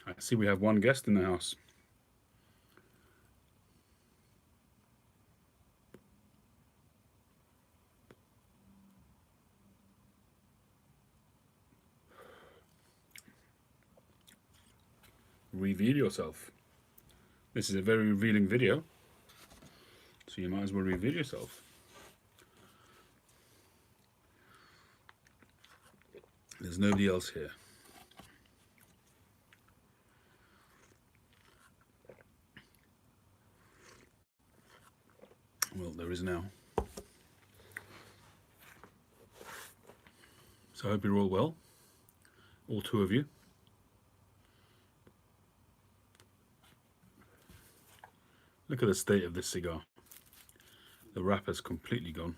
I see we have one guest in the house. Reveal yourself. This is a very revealing video, so you might as well reveal yourself. There's nobody else here. Well, there is now. So I hope you're all well, all two of you. Look at the state of this cigar. The wrapper's completely gone.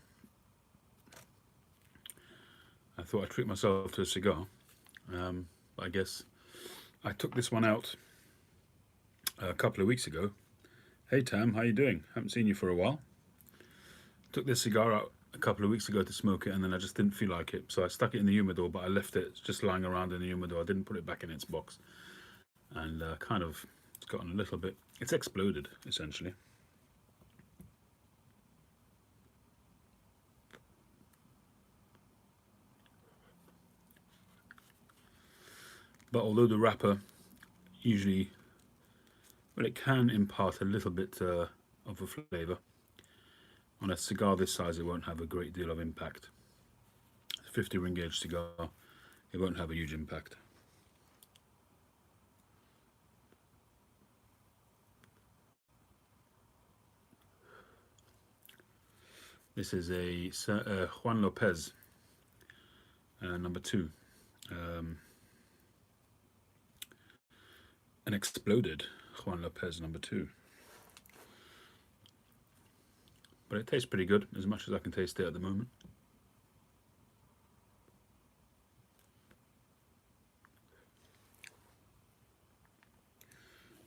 I thought I'd treat myself to a cigar. I guess I took this one out a couple of weeks ago. Hey Tam, how you doing? Haven't seen you for a while. Took this cigar out a couple of weeks ago to smoke it, and then I just didn't feel like it. So I stuck it in the humidor, but I left it just lying around in the humidor. I didn't put it back in its box. And kind of, it's gotten a little bit, it's exploded, essentially. But although the wrapper usually, well, it can impart a little bit of a flavour, on a cigar this size it won't have a great deal of impact. 50 ring gauge cigar, it won't have a huge impact. This is a Juan Lopez, number 2. An exploded Juan Lopez number 2. But it tastes pretty good, as much as I can taste it at the moment.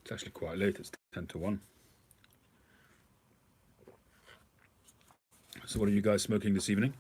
It's actually quite late, it's 10 to 1. So what are you guys smoking this evening?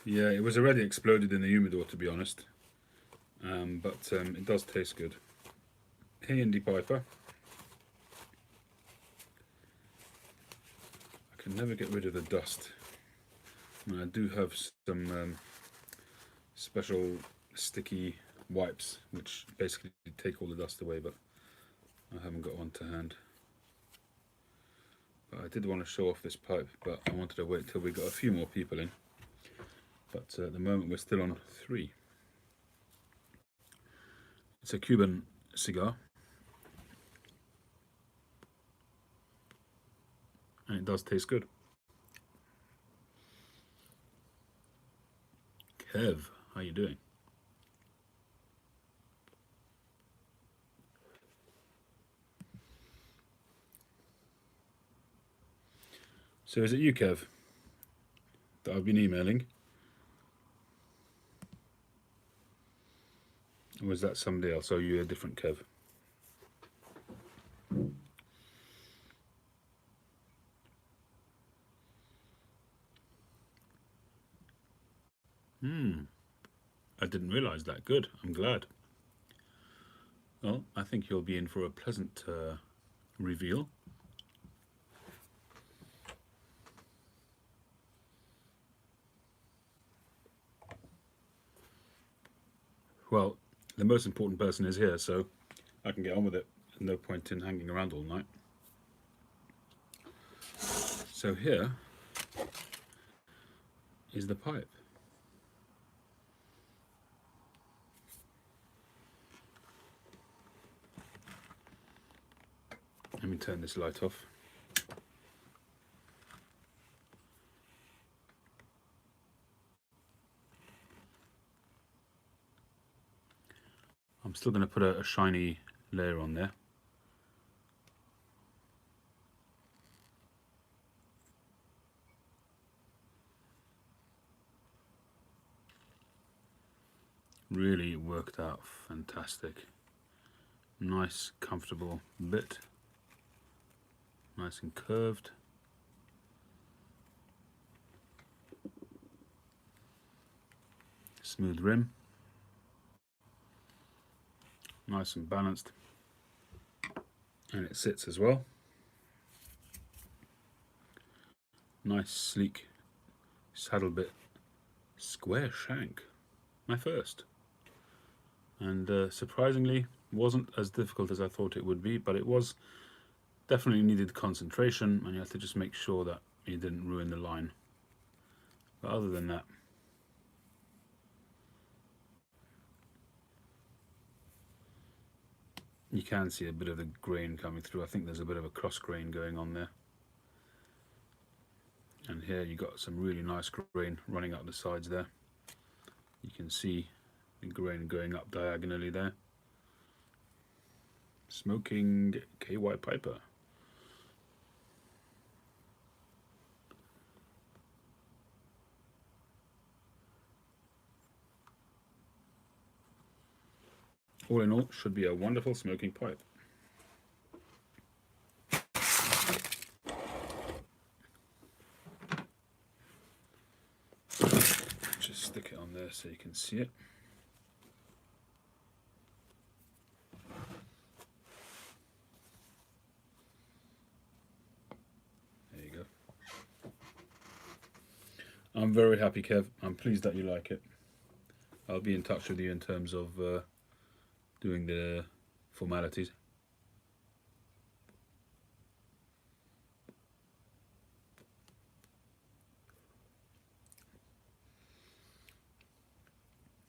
Yeah, it was already exploded in the humidor, to be honest. But it does taste good. Hey, Indy Piper. I can never get rid of the dust. And I do have some special sticky wipes, which basically take all the dust away, but I haven't got one to hand. But I did want to show off this pipe, but I wanted to wait till we got a few more people in. But at the moment we're still on 3. It's a Cuban cigar, and it does taste good. Kev, how you doing? So is it you, Kev, that I've been emailing? Or was that somebody else? Oh, you're a different Kev. I didn't realise that. Good, I'm glad. Well, I think you'll be in for a pleasant reveal. Well, the most important person is here, so I can get on with it. No point in hanging around all night. So here is the pipe. Let me turn this light off. I'm still going to put a shiny layer on there. Really worked out fantastic. Nice, comfortable bit. Nice and curved. Smooth rim. Nice and balanced. And it sits as well. Nice, sleek saddle bit. Square shank. My first. And surprisingly, wasn't as difficult as I thought it would be, but it was definitely needed concentration, and you have to just make sure that you didn't ruin the line. But other than that, you can see a bit of the grain coming through. I think there's a bit of a cross grain going on there. And here you got some really nice grain running up the sides there. You can see the grain going up diagonally there. Smoking KY Piper. All in all, should be a wonderful smoking pipe. Just stick it on there so you can see it. There you go. I'm very happy, Kev. I'm pleased that you like it. I'll be in touch with you in terms of doing the formalities.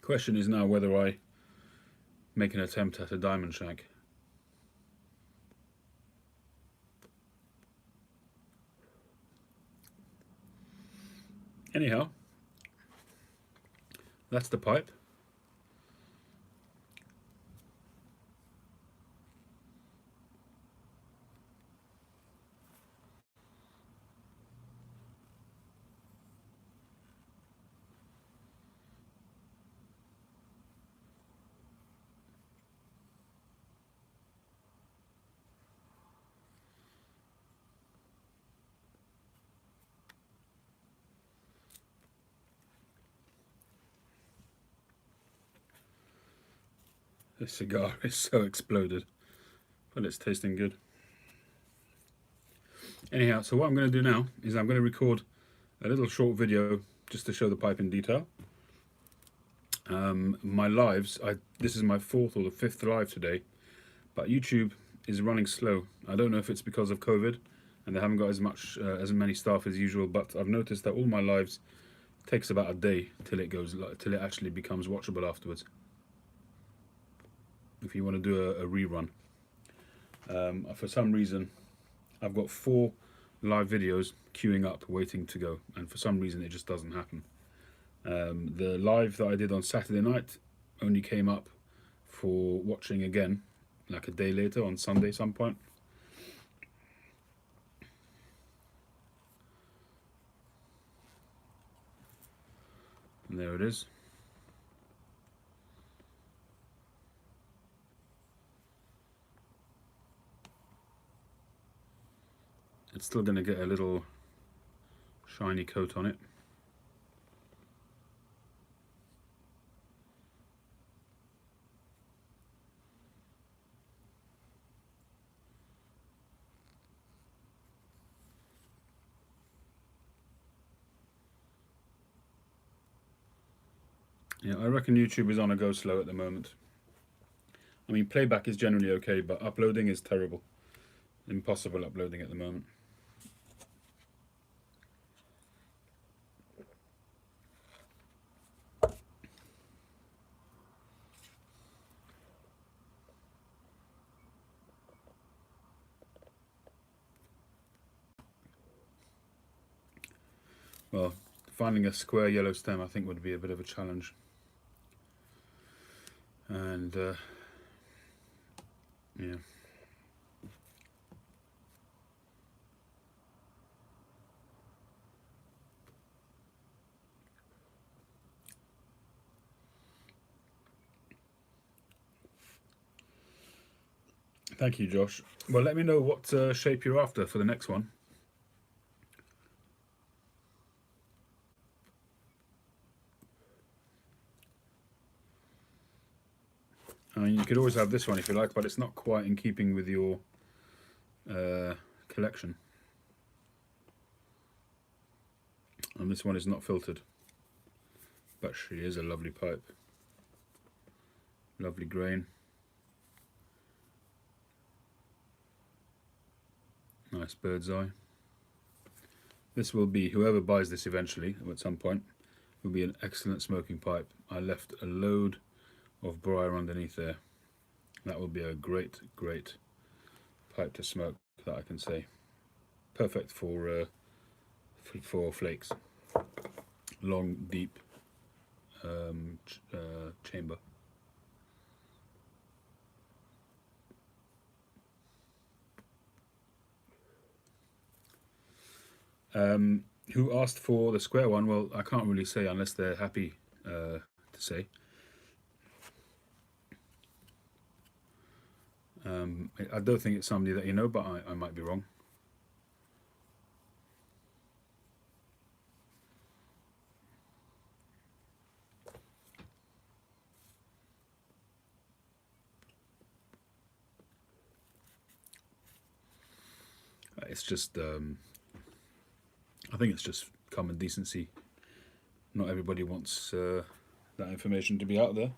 Question is now whether I make an attempt at a diamond shank. Anyhow, that's the pipe. This cigar is so exploded, but it's tasting good. Anyhow, so what I'm going to do now is I'm going to record a little short video just to show the pipe in detail. My lives, this is my 4th or the 5th live today, but YouTube is running slow. I don't know if it's because of COVID and they haven't got as many staff as usual, but I've noticed that all my lives takes about a day till it actually becomes watchable afterwards. If you want to do a rerun, for some reason I've got 4 live videos queuing up waiting to go, and for some reason it just doesn't happen. The live that I did on Saturday night only came up for watching again like a day later on Sunday some point. And there it is. It's still going to get a little shiny coat on it. Yeah, I reckon YouTube is on a go slow at the moment. I mean, playback is generally okay, but uploading is terrible. Impossible uploading at the moment. Well, finding a square yellow stem I think would be a bit of a challenge. And yeah. Thank you, Josh. Well, let me know what shape you're after for the next one. I mean, you could always have this one if you like, but it's not quite in keeping with your collection. And this one is not filtered. But she is a lovely pipe. Lovely grain. Nice bird's eye. This will be, whoever buys this eventually, at some point, will be an excellent smoking pipe. I left a load of briar underneath there. That will be a great, great pipe to smoke, that I can say. Perfect for flakes. Long, deep chamber. Who asked for the square one? Well, I can't really say unless they're happy to say. I don't think it's somebody that you know, but I might be wrong. It's just, I think it's just common decency. Not everybody wants that information to be out there.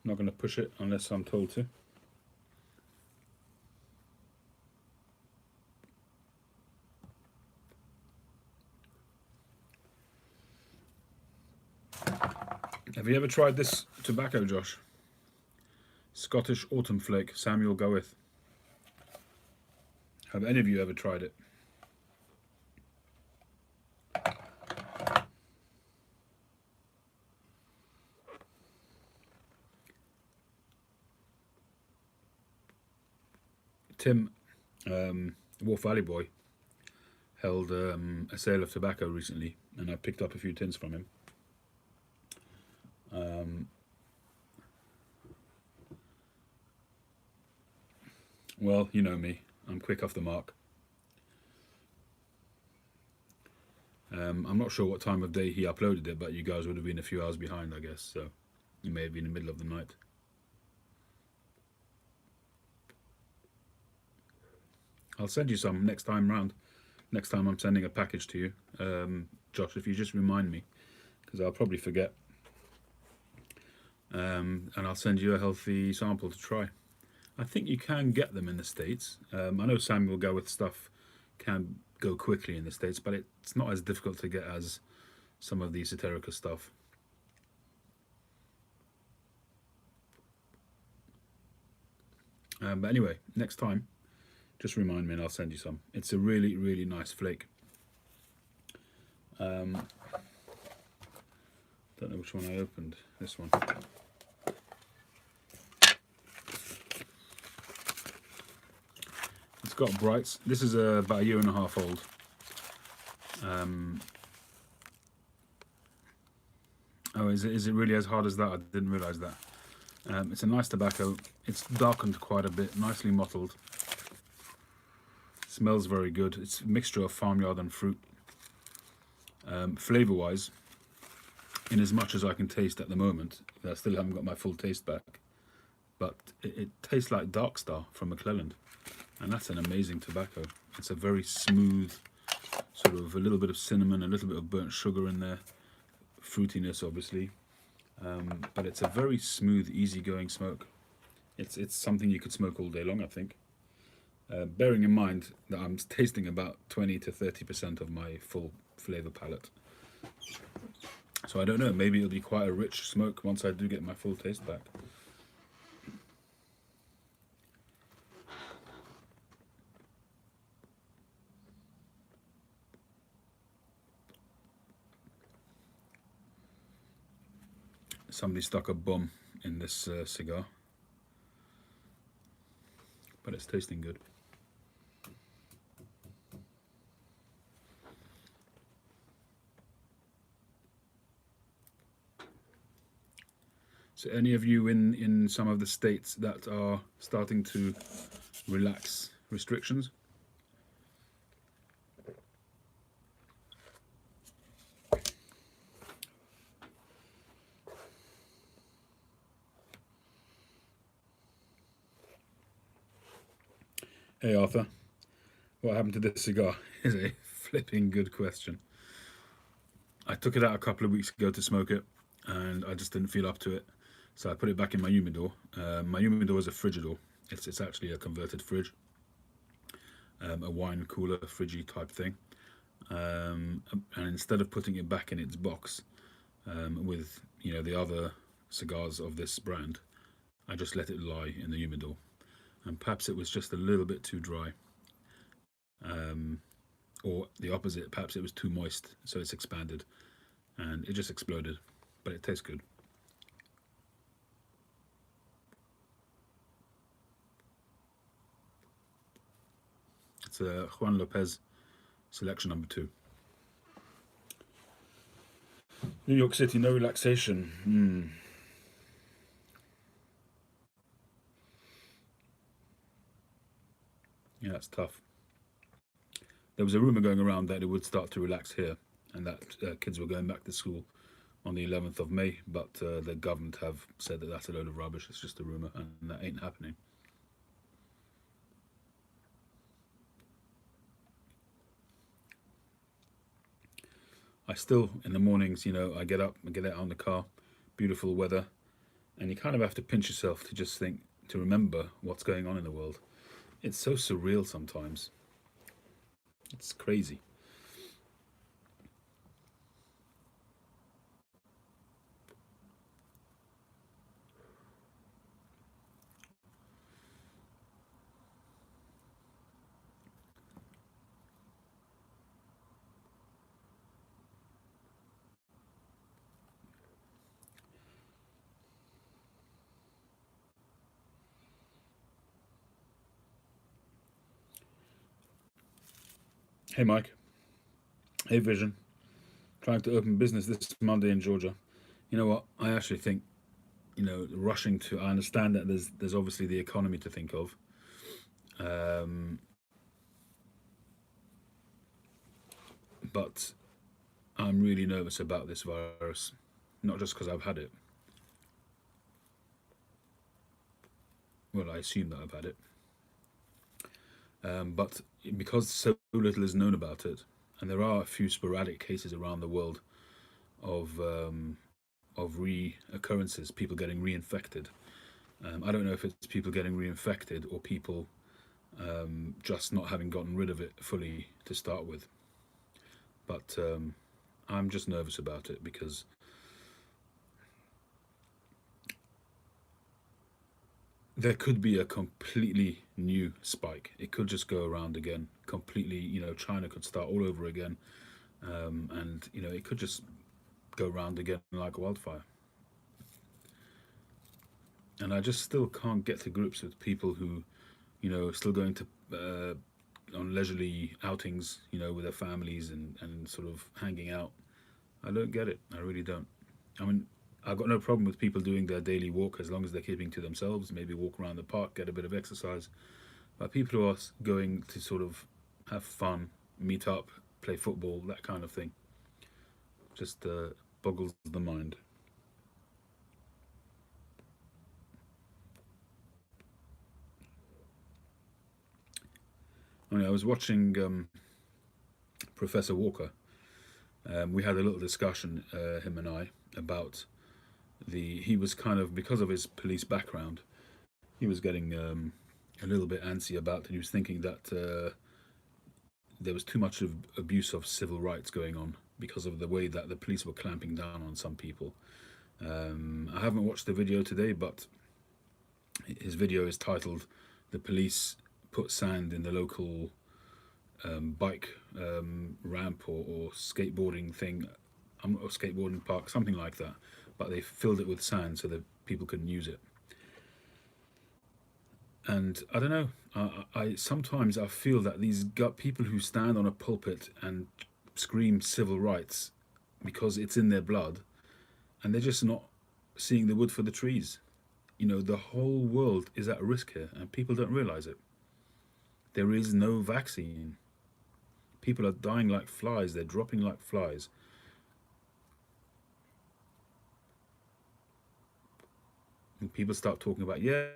I'm not going to push it unless I'm told to. Have you ever tried this tobacco, Josh? Scottish Autumn Flake, Samuel Goeth. Have any of you ever tried it? Tim, Wolf Valley Boy, held a sale of tobacco recently, and I picked up a few tins from him. Well, you know me, I'm quick off the mark. I'm not sure what time of day he uploaded it, but you guys would have been a few hours behind, I guess, so you may have been in the middle of the night. I'll send you some next time round. Next time I'm sending a package to you, Josh, if you just remind me, because I'll probably forget. And I'll send you a healthy sample to try. I think you can get them in the States. I know Samuel Goeth stuff can go quickly in the States, but it's not as difficult to get as some of the Esoterica stuff. But anyway, next time, just remind me and I'll send you some. It's a really, really nice flake. Um, don't know which one I opened. This one. It's got brights. This is about a year and a half old. Oh, is it really as hard as that? I didn't realise that. It's a nice tobacco. It's darkened quite a bit, nicely mottled. Smells very good. It's a mixture of farmyard and fruit. Flavour-wise, in as much as I can taste at the moment, I still haven't got my full taste back, but it tastes like Darkstar from McClelland, and that's an amazing tobacco. It's a very smooth, sort of a little bit of cinnamon, a little bit of burnt sugar in there, fruitiness obviously, but it's a very smooth, easygoing smoke. It's something you could smoke all day long, I think. Bearing in mind that I'm tasting about 20 to 30% of my full flavour palette. So I don't know, maybe it'll be quite a rich smoke once I do get my full taste back. Somebody stuck a bomb in this cigar, but it's tasting good. So any of you in some of the states that are starting to relax restrictions? Hey Arthur, what happened to this cigar is a flipping good question. I took it out a couple of weeks ago to smoke it, and I just didn't feel up to it. So I put it back in my humidor. My humidor is a Frigidor. It's actually a converted fridge, a wine cooler, fridgy type thing. And instead of putting it back in its box with the other cigars of this brand, I just let it lie in the humidor. And perhaps it was just a little bit too dry, or the opposite. Perhaps it was too moist, so it's expanded, and it just exploded. But it tastes good. It's a Juan Lopez selection number 2. New York City, no relaxation. Yeah, it's tough. There was a rumor going around that it would start to relax here, and that kids were going back to school on the 11th of May, but the government have said that that's a load of rubbish. It's just a rumor, and that ain't happening. I still, in the mornings, I get up, I get out on the car, beautiful weather, and you kind of have to pinch yourself to just think, to remember what's going on in the world. It's so surreal sometimes. It's crazy. Hey, Mike. Hey, Vision. Trying to open business this Monday in Georgia. You know what? I actually think, rushing to. I understand that there's obviously the economy to think of. But I'm really nervous about this virus, not just because I've had it. Well, I assume that I've had it, but because so little is known about it, and there are a few sporadic cases around the world of reoccurrences, people getting reinfected. I don't know if it's people getting reinfected or people just not having gotten rid of it fully to start with. But I'm just nervous about it because there could be a completely new spike. It could just go around again completely. China could start all over again. and it could just go round again like wildfire. And I just still can't get to grips with people who, still going to on leisurely outings, with their families and sort of hanging out. I don't get it. I really don't. I mean, I've got no problem with people doing their daily walk as long as they're keeping to themselves. Maybe walk around the park, get a bit of exercise. But people who are going to sort of have fun, meet up, play football, that kind of thing, just boggles the mind. I mean, I was watching Professor Walker. We had a little discussion, him and I, about he was kind of, because of his police background, he was getting a little bit antsy about it. He was thinking that there was too much of abuse of civil rights going on because of the way that the police were clamping down on some people. I haven't watched the video today, but his video is titled "The Police Put Sand in the Local Bike Ramp or Skateboarding Thing, or skateboarding park, something like that." But they filled it with sand so that people couldn't use it. And I don't know. I sometimes I feel that these people who stand on a pulpit and scream civil rights because it's in their blood, and they're just not seeing the wood for the trees. The whole world is at risk here, and people don't realize it. There is no vaccine. People are dying like flies. They're dropping like flies. And people start talking about, yeah,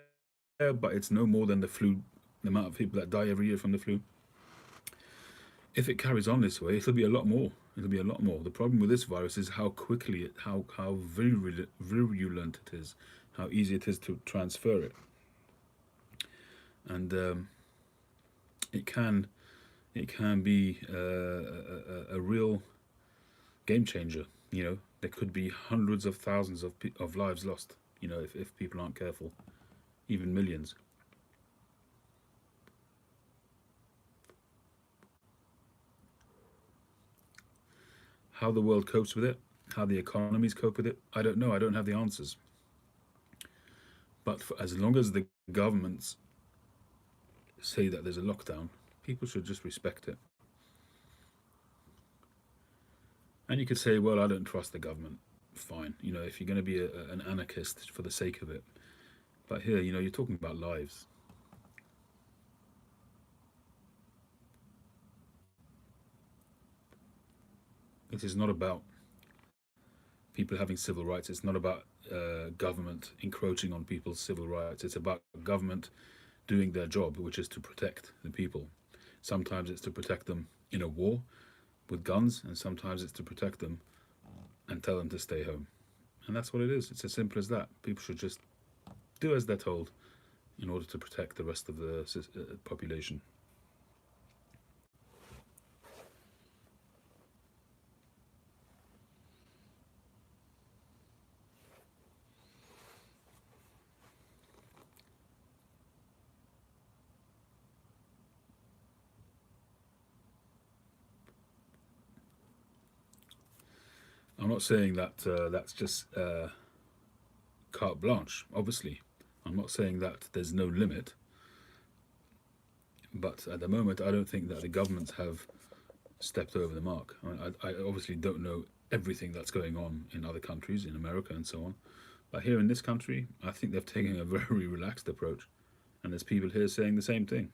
but it's no more than the flu, the amount of people that die every year from the flu. If it carries on this way, it'll be a lot more. It'll be a lot more. The problem with this virus is how quickly how virulent it is, how easy it is to transfer it, and it can be a real game changer. There could be hundreds of thousands of lives lost. If people aren't careful, even millions. How the world copes with it, how the economies cope with it, I don't know. I don't have the answers. But as long as the governments say that there's a lockdown, people should just respect it. And you could say, well, I don't trust the government. Fine. If you're going to be an anarchist for the sake of it. But here, you're talking about lives. It is not about people having civil rights. It's not about government encroaching on people's civil rights. It's about government doing their job, which is to protect the people. Sometimes it's to protect them in a war with guns, and sometimes it's to protect them and tell them to stay home. And that's what it is. It's as simple as that. People should just do as they're told in order to protect the rest of the population. I'm not saying that that's just carte blanche, obviously. I'm not saying that there's no limit, but at the moment, I don't think that the governments have stepped over the mark. I obviously don't know everything that's going on in other countries, in America and so on. But here in this country, I think they've taken a very relaxed approach. And there's people here saying the same thing.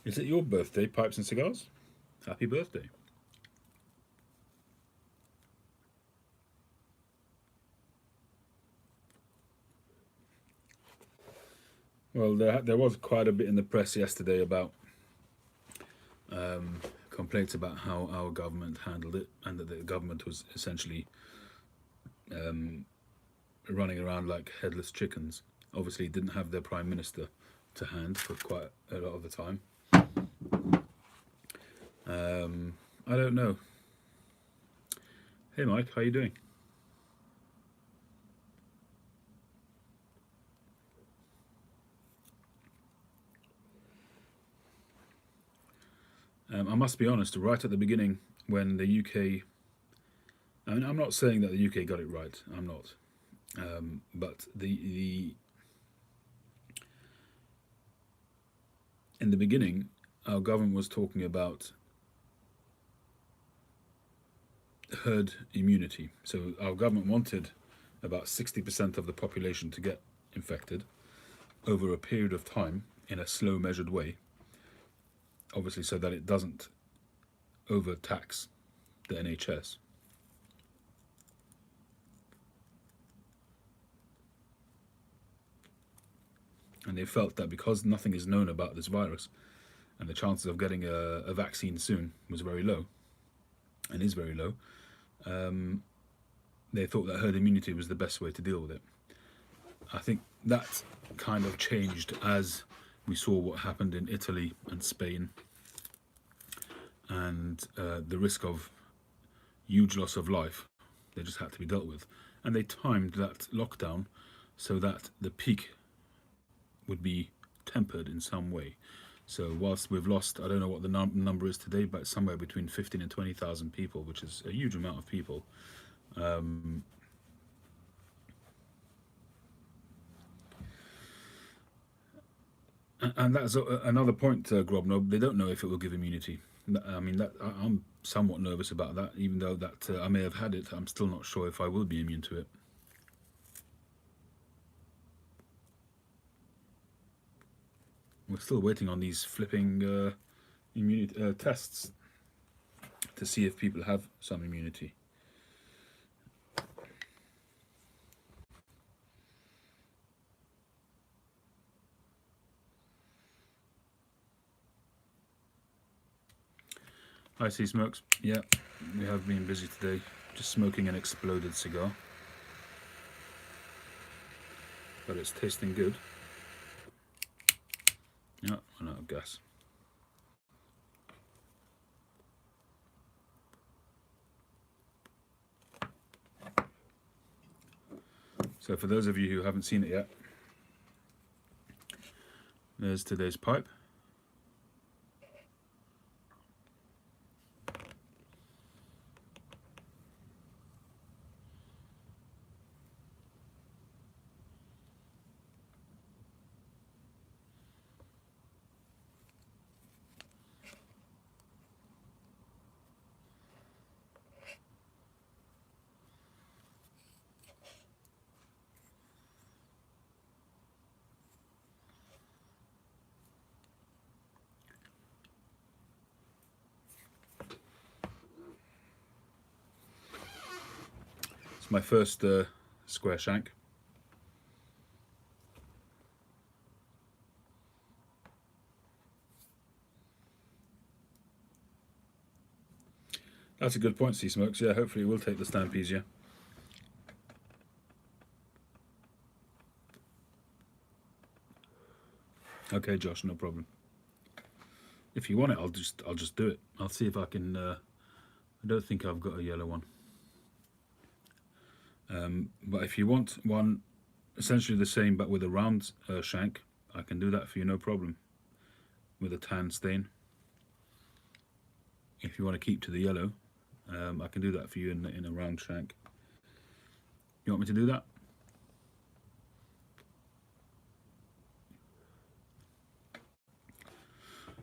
Is it your birthday, Pipes and Cigars? Happy birthday. Well, there was quite a bit in the press yesterday about complaints about how our government handled it, and that the government was essentially running around like headless chickens. Obviously, didn't have their prime minister to hand for quite a lot of the time. I don't know. Hey, Mike, how you doing? I must be honest, right at the beginning, when the UK, I mean, I'm not saying that the UK got it right, I'm not. But in the beginning, our government was talking about herd immunity. So our government wanted about 60% of the population to get infected over a period of time in a slow, measured way, obviously, so that it doesn't overtax the NHS. And they felt that because nothing is known about this virus and the chances of getting a vaccine soon was very low and is very low, they thought that herd immunity was the best way to deal with it. I think that kind of changed as we saw what happened in Italy and Spain, and the risk of huge loss of life, they just had to be dealt with. And they timed that lockdown so that the peak would be tempered in some way. So whilst we've lost, I don't know what the number is today, but somewhere between 15 and 20,000 people, which is a huge amount of people. And that's another point, Grobno. They don't know if it will give immunity. I mean, I'm somewhat nervous about that, even though that I may have had it. I'm still not sure if I will be immune to it. We're still waiting on these flipping immunity tests to see if people have some immunity. Hi, Sea Smokes. Yeah, we have been busy today, just smoking an exploded cigar. But it's tasting good. Yeah, I'm out of gas. So for those of you who haven't seen it yet, there's today's pipe. It's my first square shank. That's a good point, Sea Smokes. Yeah, hopefully we'll take the Stampedes, yeah. Okay, Josh, no problem. If you want it, I'll just do it. I'll see if I can. I don't think I've got a yellow one. But if you want one essentially the same but with a round shank, I can do that for you, no problem. With a tan stain. If you want to keep to the yellow, I can do that for you in a round shank. You want me to do that?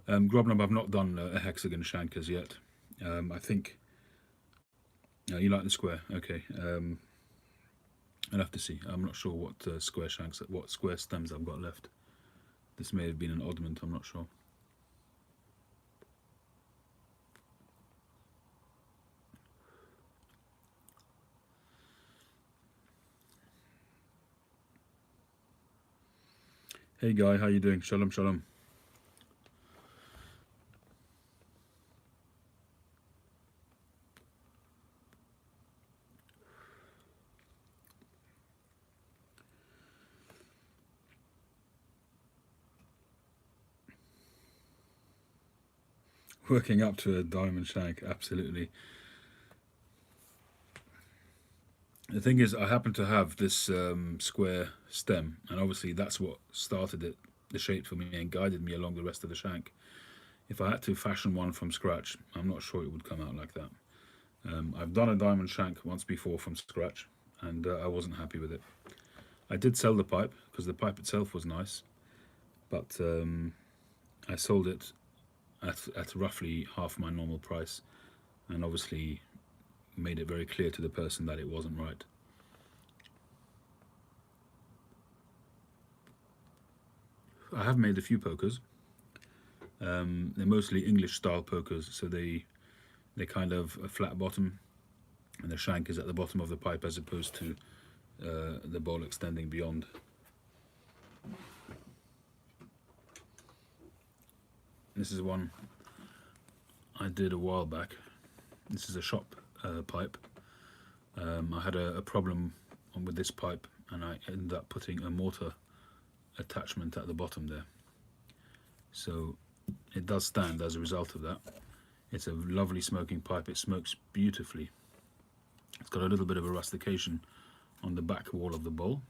Grobnob, I've not done a hexagon shank as yet. I think you like the square. Okay. I'll have to see. I'm not sure what square shanks, what square stems I've got left. This may have been an oddment. I'm not sure. Hey Guy, how you doing? Shalom, shalom. Working up to a diamond shank, absolutely. The thing is, I happen to have this square stem, and obviously that's what started it, the shape for me, and guided me along the rest of the shank. if I had to fashion one from scratch, I'm not sure it would come out like that. I've done a diamond shank once before from scratch, and I wasn't happy with it. I did sell the pipe because the pipe itself was nice, but I sold it at roughly half my normal price, and obviously made it very clear to the person that it wasn't right. I have made a few pokers. They're mostly English style pokers, so they kind of a flat bottom, and the shank is at the bottom of the pipe as opposed to the bowl extending beyond. This is one I did a while back. This is a shop pipe. I had a problem with this pipe, and I ended up putting a mortar attachment at the bottom there. So it does stand as a result of that. It's a lovely smoking pipe. It smokes beautifully. It's got a little bit of a rustication on the back wall of the bowl.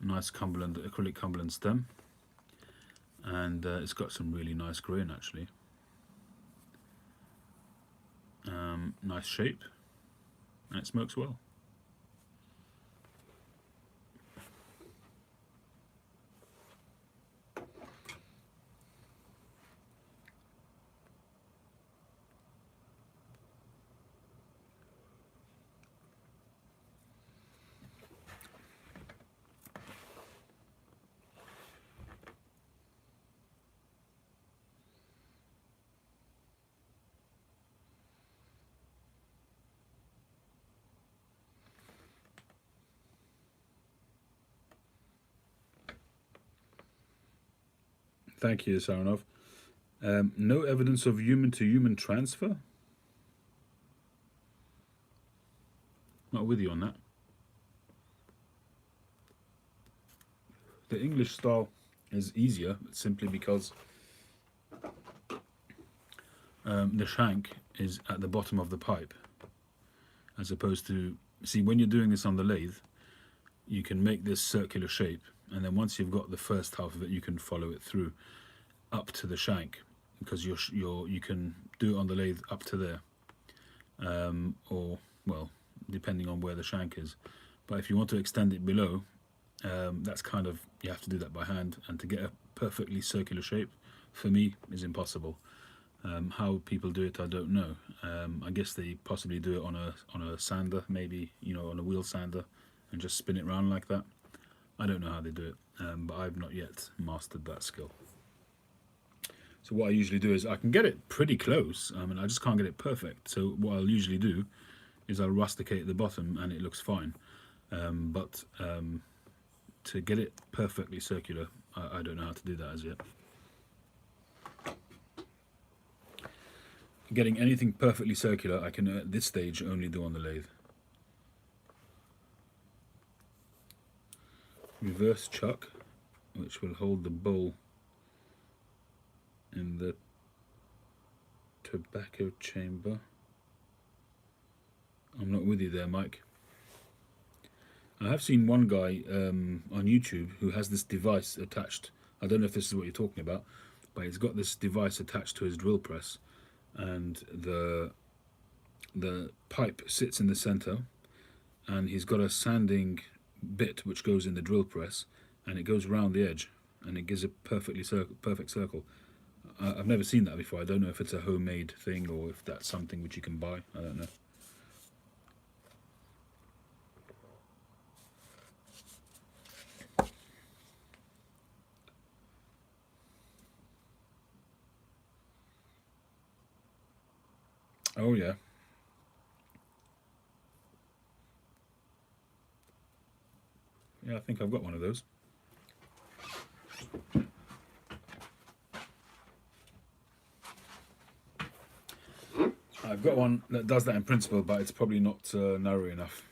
Nice Cumberland, acrylic Cumberland stem. And it's got some really nice grain actually. Nice shape. And it smokes well. Thank you, Saranov. No evidence of human-to-human transfer? Not with you on that. The English style is easier simply because the shank is at the bottom of the pipe, as opposed to, see, when you're doing this on the lathe, you can make this circular shape, and then once you've got the first half of it, you can follow it through up to the shank, because you can do it on the lathe up to there, or, well, depending on where the shank is. But if you want to extend it below, that's kind of, you have to do that by hand, and to get a perfectly circular shape, for me, is impossible. How people do it, I don't know. I guess they possibly do it on a sander, maybe, on a wheel sander, and just spin it around like that. I don't know how they do it, but I've not yet mastered that skill. So what I usually do is I can get it pretty close. I mean, I just can't get it perfect. So what I'll usually do is I'll rusticate the bottom, and it looks fine. But to get it perfectly circular, I don't know how to do that as yet. Getting anything perfectly circular, I can at this stage only do on the lathe. Reverse chuck, which will hold the bowl in the tobacco chamber. I'm not with you there, Mike. I have seen one guy on YouTube who has this device attached. I don't know if this is what you're talking about, but he's got this device attached to his drill press, and the pipe sits in the center, and he's got a sanding bit which goes in the drill press, and it goes around the edge, and it gives a perfect circle. I've never seen that before. I don't know if it's a homemade thing or if that's something which you can buy. I don't know. Oh yeah. Yeah, I think I've got one of those. I've got one that does that in principle, but it's probably not narrow enough.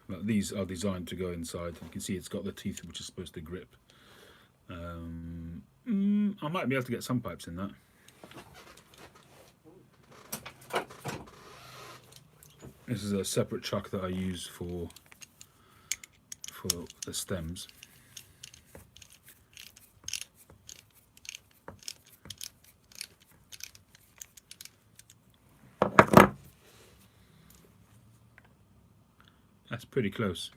But these are designed to go inside. You can see it's got the teeth which are supposed to grip. I might be able to get some pipes in that. This is a separate chuck that I use for the stems. That's pretty close.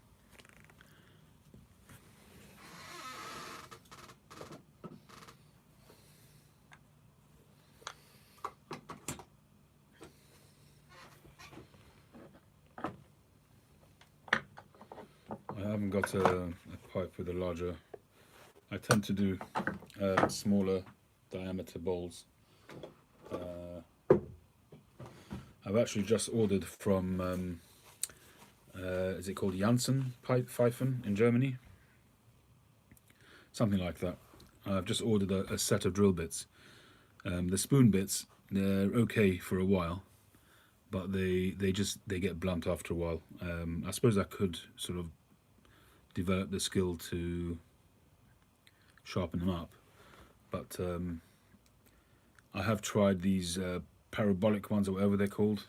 I haven't got a pipe with a larger. I tend to do smaller diameter bowls. I've actually just ordered from, is it called Janssen Pfeifen in Germany? Something like that. I've just ordered a set of drill bits. The spoon bits, they're okay for a while, but they get blunt after a while. I suppose I could sort of develop the skill to sharpen them up, but I have tried these parabolic ones or whatever they're called.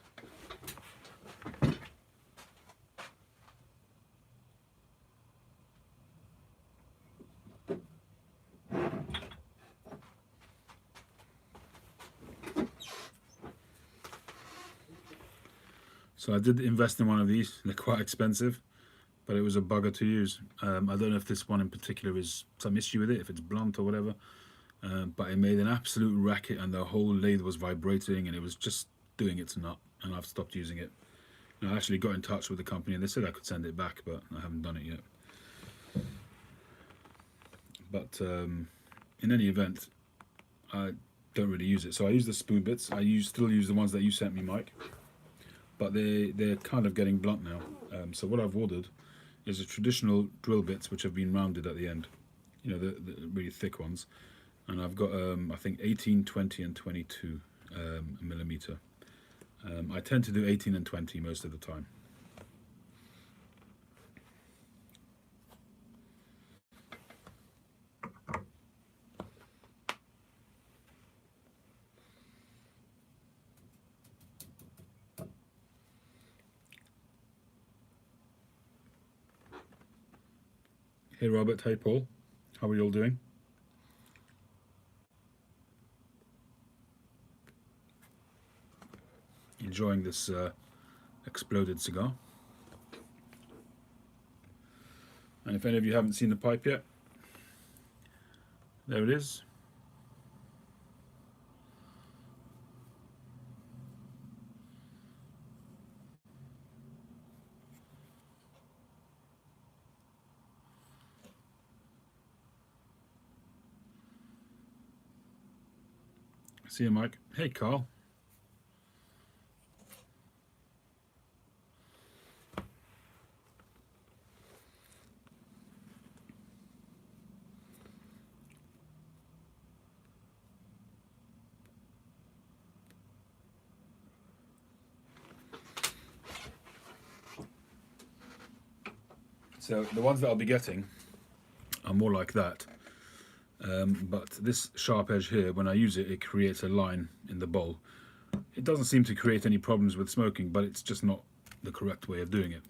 So I did invest in one of these. They're quite expensive, but it was a bugger to use. I don't know if this one in particular is some issue with it, if it's blunt or whatever, but it made an absolute racket and the whole lathe was vibrating and it was just doing its nut, and I've stopped using it. And I actually got in touch with the company and they said I could send it back, but I haven't done it yet. But in any event, I don't really use it. So I use the spoon bits. I still use the ones that you sent me, Mike, but they're kind of getting blunt now. So what I've ordered is the traditional drill bits which have been rounded at the end, you know, the really thick ones, and I've got I think 18, 20 and 22 millimeter. I tend to do 18 and 20 most of the time. Hey Robert, hey Paul, how are you all doing? Enjoying this exploded cigar. And if any of you haven't seen the pipe yet, there it is. See you, Mike. Hey, Carl. So the ones that I'll be getting are more like that. But this sharp edge here, when I use it, it creates a line in the bowl. It doesn't seem to create any problems with smoking, but it's just not the correct way of doing it.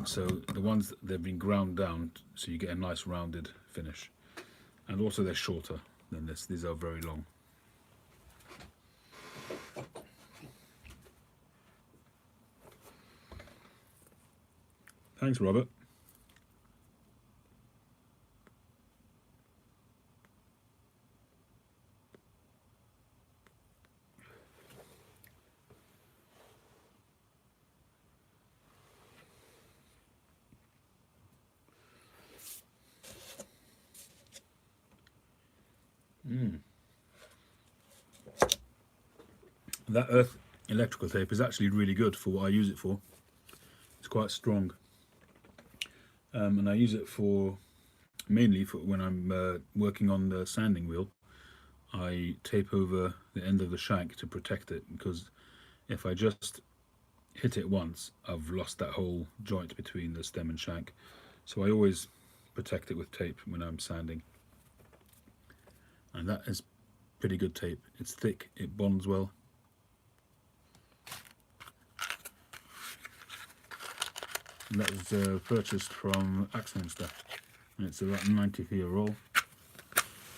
So the ones, they've been ground down so you get a nice rounded finish. And also they're shorter than this. These are very long. Thanks, Robert. That Earth electrical tape is actually really good for what I use it for. It's quite strong. And I use it for mainly for when I'm working on the sanding wheel. I tape over the end of the shank to protect it, because if I just hit it once, I've lost that whole joint between the stem and shank. So I always protect it with tape when I'm sanding. And that is pretty good tape. It's thick, it bonds well. And that was purchased from Axminster, and it's about 90p a roll.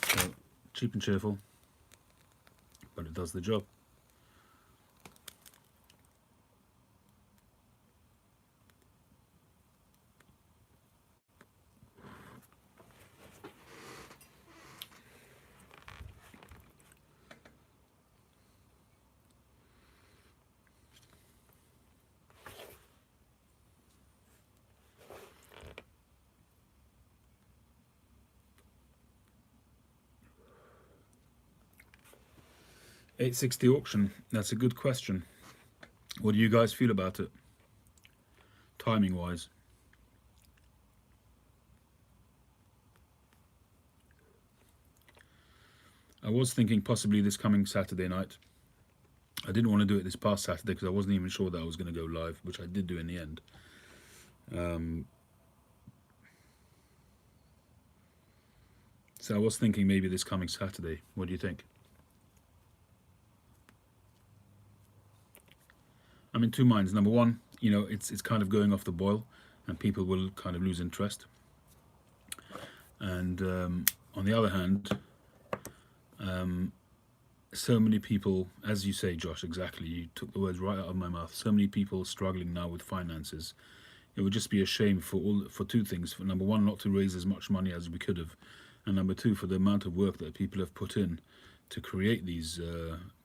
So cheap and cheerful, but it does the job. 860 auction. That's a good question. What do you guys feel about it, timing wise? I was thinking possibly this coming Saturday night. I didn't want to do it this past Saturday because I wasn't even sure that I was going to go live, which I did do in the end. So I was thinking maybe this coming Saturday. What do you think? I'm in two minds. Number one, it's kind of going off the boil, and people will kind of lose interest. And on the other hand, so many people, as you say, Josh, exactly, you took the words right out of my mouth. So many people struggling now with finances. It would just be a shame for two things. For number one, not to raise as much money as we could have, and number two, for the amount of work that people have put in to create these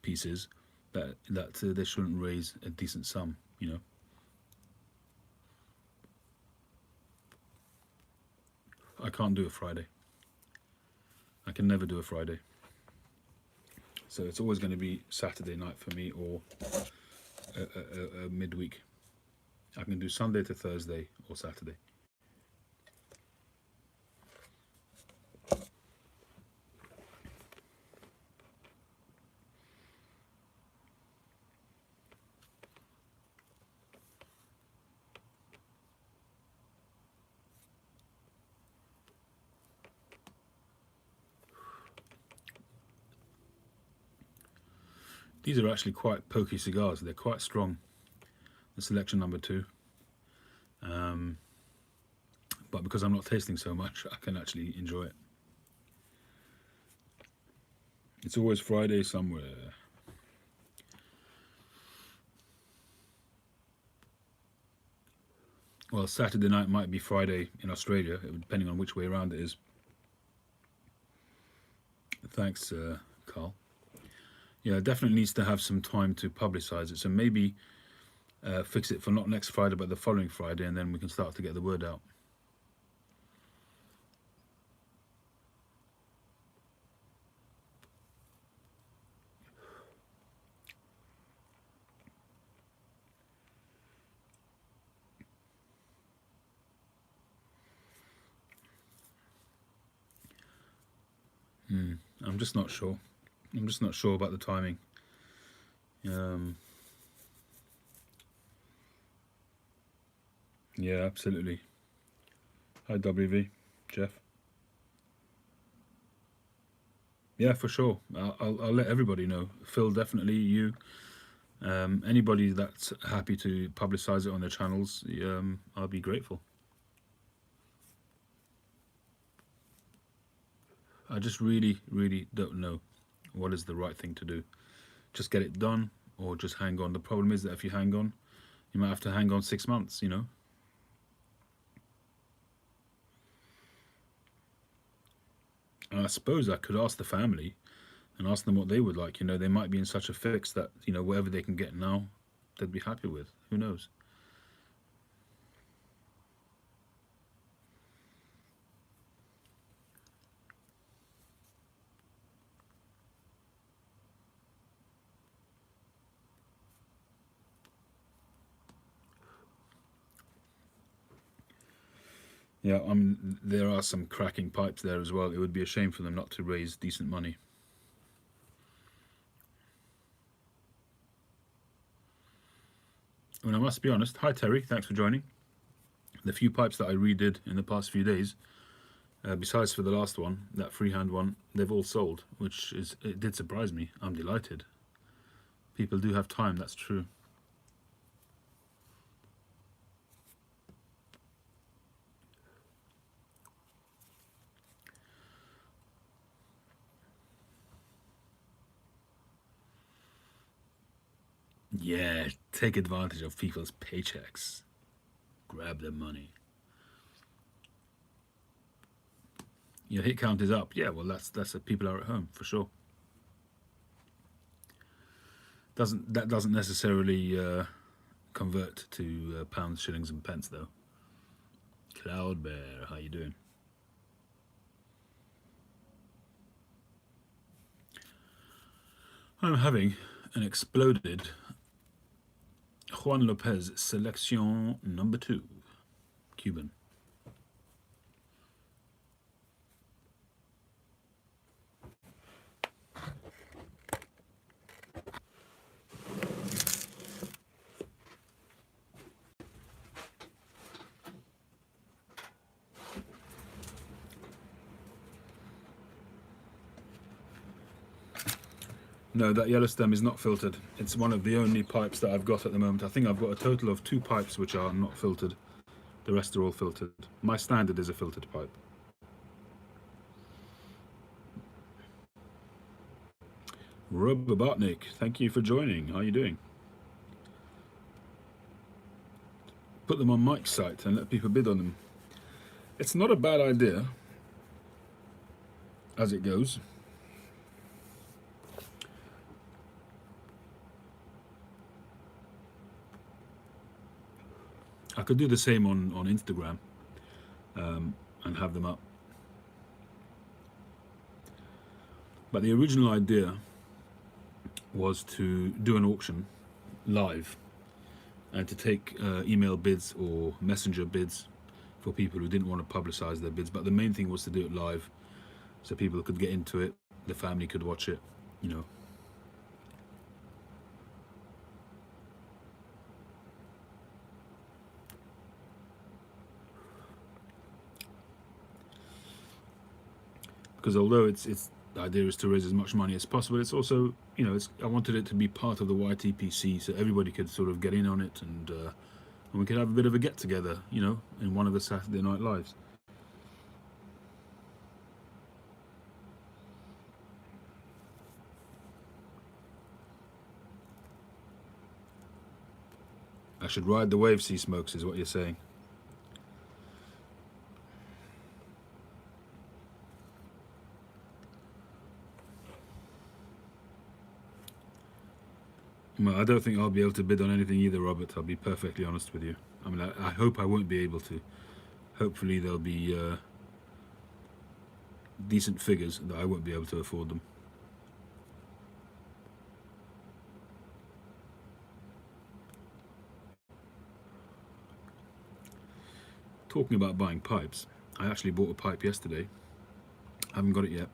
pieces, that they shouldn't raise a decent sum. I can't do a Friday. I can never do a Friday. So it's always going to be Saturday night for me, or a midweek. I can do Sunday to Thursday or Saturday. These are actually quite pokey cigars. They're quite strong. The selection number 2. But because I'm not tasting so much, I can actually enjoy it. It's always Friday somewhere. Well, Saturday night might be Friday in Australia, depending on which way around it is. Thanks, Carl. Yeah, it definitely needs to have some time to publicize it. So maybe fix it for not next Friday, but the following Friday, and then we can start to get the word out. I'm just not sure. I'm just not sure about the timing. Yeah, absolutely. Hi, WV. Jeff. Yeah, for sure. I'll let everybody know. Phil, definitely. You. Anybody that's happy to publicize it on their channels, I'll be grateful. I just really, really don't know what is the right thing to do. Just get it done, or just hang on. The problem is that if you hang on, you might have to hang on 6 months, And I suppose I could ask the family and ask them what they would like. They might be in such a fix that, whatever they can get now, they'd be happy with. Who knows? Yeah, there are some cracking pipes there as well. It would be a shame for them not to raise decent money. And I must be honest, hi Terry, thanks for joining. The few pipes that I redid in the past few days, besides for the last one, that freehand one, they've all sold, it did surprise me. I'm delighted. People do have time, that's true. Yeah, take advantage of people's paychecks. Grab their money. Your hit count is up. Yeah, well, that's people are at home for sure. That doesn't necessarily convert to pounds, shillings, and pence though. Cloud Bear, how you doing? I'm having an exploded Juan Lopez Selection number 2, Cuban. No, that yellow stem is not filtered. It's one of the only pipes that I've got at the moment. I think I've got a total of 2 pipes which are not filtered. The rest are all filtered. My standard is a filtered pipe. Robotnik, thank you for joining. How are you doing? Put them on Mike's site and let people bid on them. It's not a bad idea, as it goes. I could do the same on Instagram and have them up. But the original idea was to do an auction live and to take email bids or messenger bids for people who didn't want to publicize their bids. But the main thing was to do it live so people could get into it, the family could watch it, you know. Because although it's the idea is to raise as much money as possible, it's also, you know, I wanted it to be part of the YTPC so everybody could sort of get in on it, and we could have a bit of a get together, you know, in one of the Saturday Night Lives. I should ride the wave, C Smokes, is what you're saying. Well, I don't think I'll be able to bid on anything either, Robert. I'll be perfectly honest with you. I mean, I hope I won't be able to. Hopefully there'll be decent figures that I won't be able to afford them. Talking about buying pipes, I actually bought a pipe yesterday. I haven't got it yet.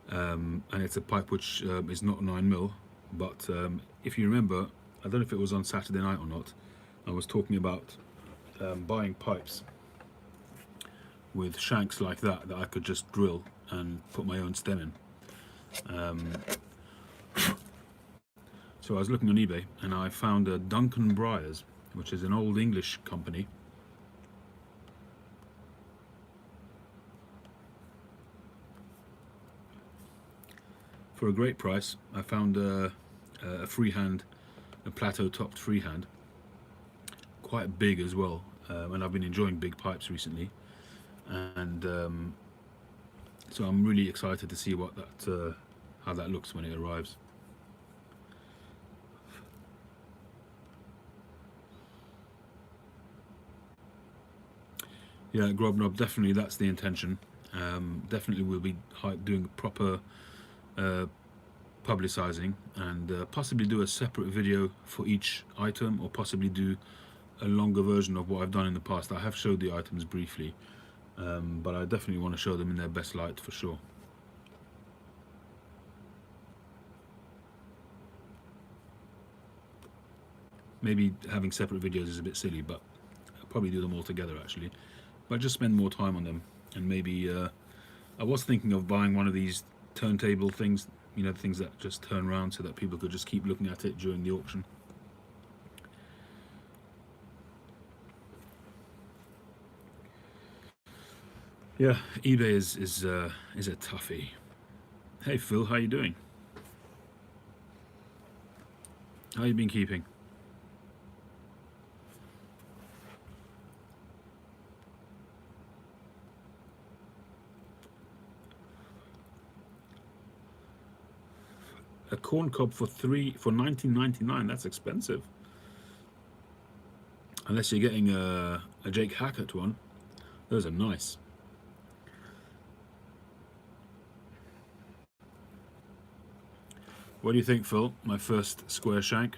And it's a pipe which is not 9mm, but if you remember, I don't know if it was on Saturday night or not, I was talking about buying pipes with shanks like that I could just drill and put my own stem in. So I was looking on eBay and I found a Duncan Briars, which is an old English company. For a great price. I found a freehand, a plateau topped freehand, quite big as well, and I've been enjoying big pipes recently, and so I'm really excited to see what that how that looks when it arrives. Yeah, Grobnob, definitely that's the intention. Definitely we'll be doing proper publicizing, and possibly do a separate video for each item, or possibly do a longer version of what I've done in the past. I have showed the items briefly, but I definitely want to show them in their best light for sure. Maybe having separate videos is a bit silly, but I'll probably do them all together actually. But just spend more time on them, and maybe I was thinking of buying one of these turntable things, you know, things that just turn around so that people could just keep looking at it during the auction. Yeah, eBay is a toughie. Hey Phil, how you doing? How you been keeping? A corn cob for 19.99. That's expensive. Unless you're getting a Jake Hackett one. Those are nice. What do you think, Phil? My first square shank?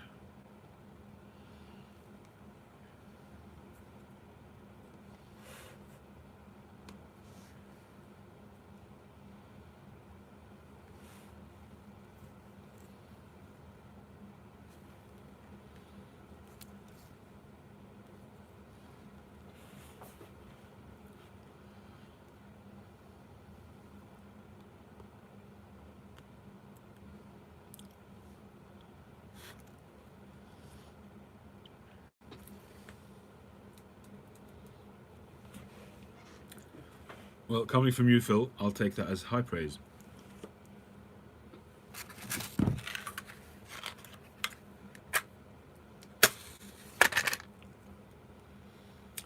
Well, coming from you, Phil, I'll take that as high praise.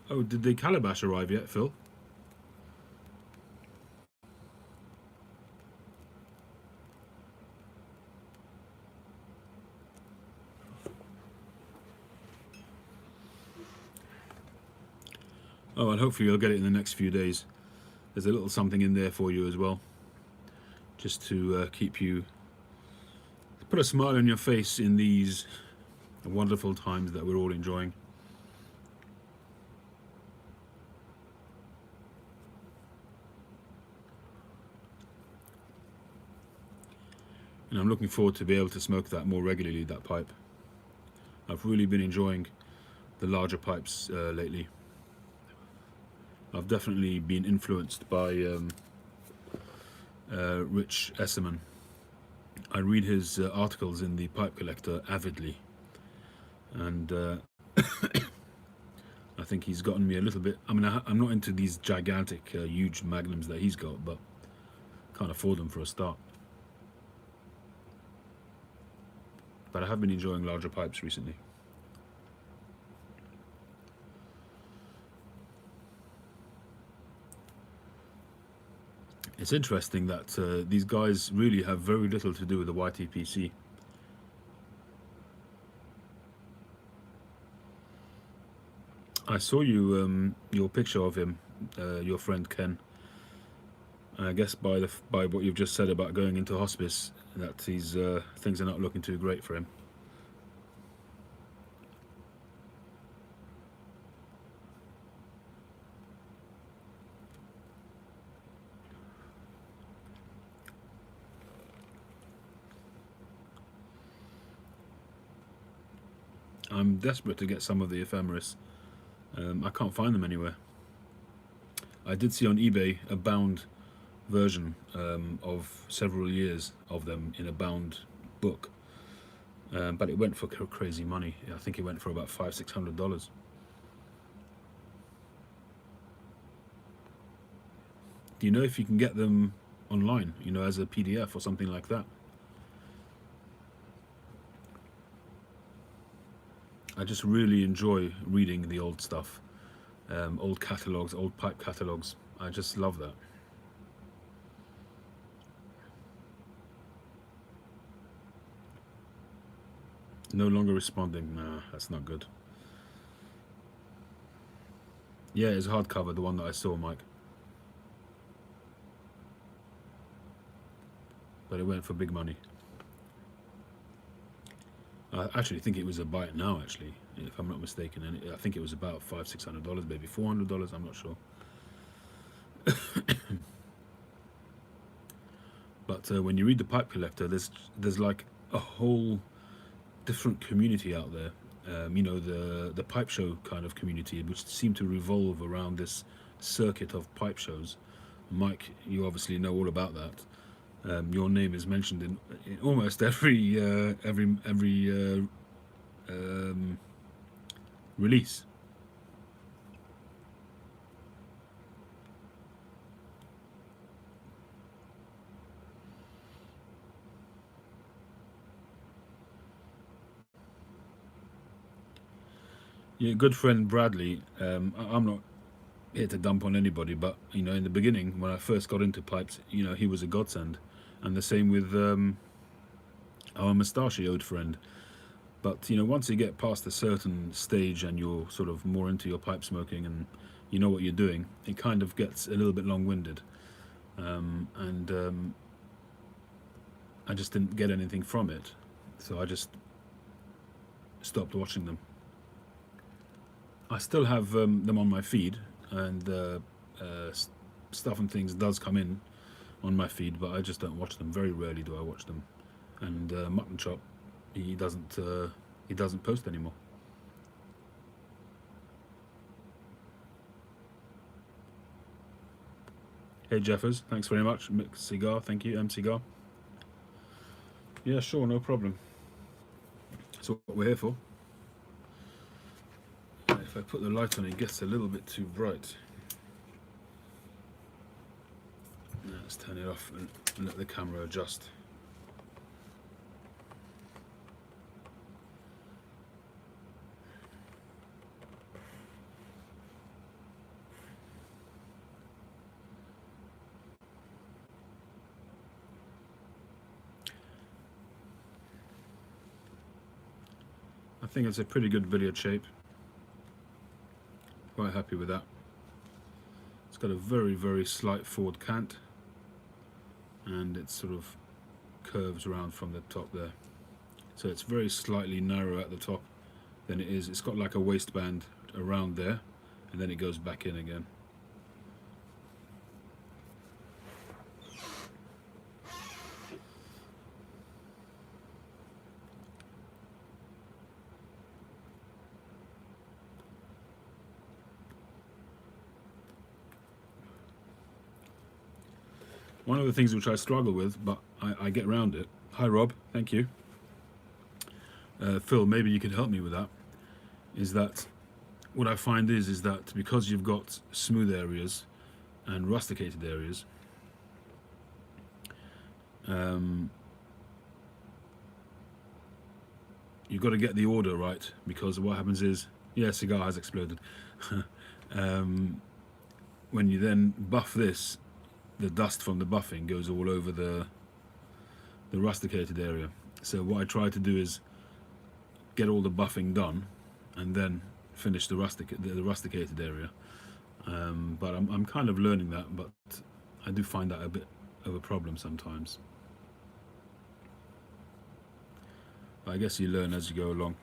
Oh, did the calabash arrive yet, Phil? Oh, and hopefully you'll get it in the next few days. There's a little something in there for you as well, just to keep you, put a smile on your face in these wonderful times that we're all enjoying. And I'm looking forward to be able to smoke that more regularly, that pipe. I've really been enjoying the larger pipes lately. I've definitely been influenced by Rich Esserman. I read his articles in the Pipe Collector avidly, and I think he's gotten me a little bit. I mean, I'm not into these gigantic, huge magnums that he's got, but can't afford them for a start. But I have been enjoying larger pipes recently. It's interesting that these guys really have very little to do with the YTPC. I saw you your picture of him, your friend Ken. I guess by what you've just said about going into hospice, that things are not looking too great for him. I'm desperate to get some of the ephemeris. I can't find them anywhere. I did see on eBay a bound version of several years of them in a bound book, but it went for crazy money. I think it went for about $500–600. Do you know if you can get them online, you know, as a PDF or something like that? I just really enjoy reading the old stuff, old catalogs, old pipe catalogs. I just love that. No longer responding. Nah, that's not good. Yeah, it's hardcover, the one that I saw, Mike. But it went for big money. I actually think it was a buy it now, actually, if I'm not mistaken. And I think it was about $500–600, maybe $400. I'm not sure. But when you read the Pipe Collector, there's like a whole different community out there. You know, the pipe show kind of community, which seem to revolve around this circuit of pipe shows. Mike, you obviously know all about that. Your name is mentioned in almost every release. Yeah, good friend Bradley. I'm not here to dump on anybody, but you know, in the beginning when I first got into pipes, you know, he was a godsend, and the same with our mustachioed friend. But you know, once you get past a certain stage and you're sort of more into your pipe smoking and you know what you're doing, it kind of gets a little bit long-winded. And I just didn't get anything from it, so I just stopped watching them. I still have them on my feed, and Stuff and Things does come in on my feed, but I just don't watch them. Very rarely do I watch them. And Mutton Chop, he doesn't post anymore. Hey Jeffers, thanks very much. Mick Cigar, thank you. M Cigar. Yeah, sure, no problem. That's what we're here for. If I put the light on, it gets a little bit too bright. Let's turn it off and let the camera adjust. I think it's a pretty good video shape. Quite happy with that. It's got a very, very slight forward cant, and it sort of curves around from the top there. So it's very slightly narrower at the top than it is. It's got like a waistband around there, and then it goes back in again. One of the things which I struggle with, but I get around it. Hi Rob, thank you. Phil, maybe you could help me with that. Is that what I find is that because you've got smooth areas and rusticated areas, you've got to get the order right, because what happens is, yeah, cigar has exploded. When you then buff this, the dust from the buffing goes all over the rusticated area. So what I try to do is get all the buffing done and then finish the rusticated area. But I'm kind of learning that, but I do find that a bit of a problem sometimes. But I guess you learn as you go along.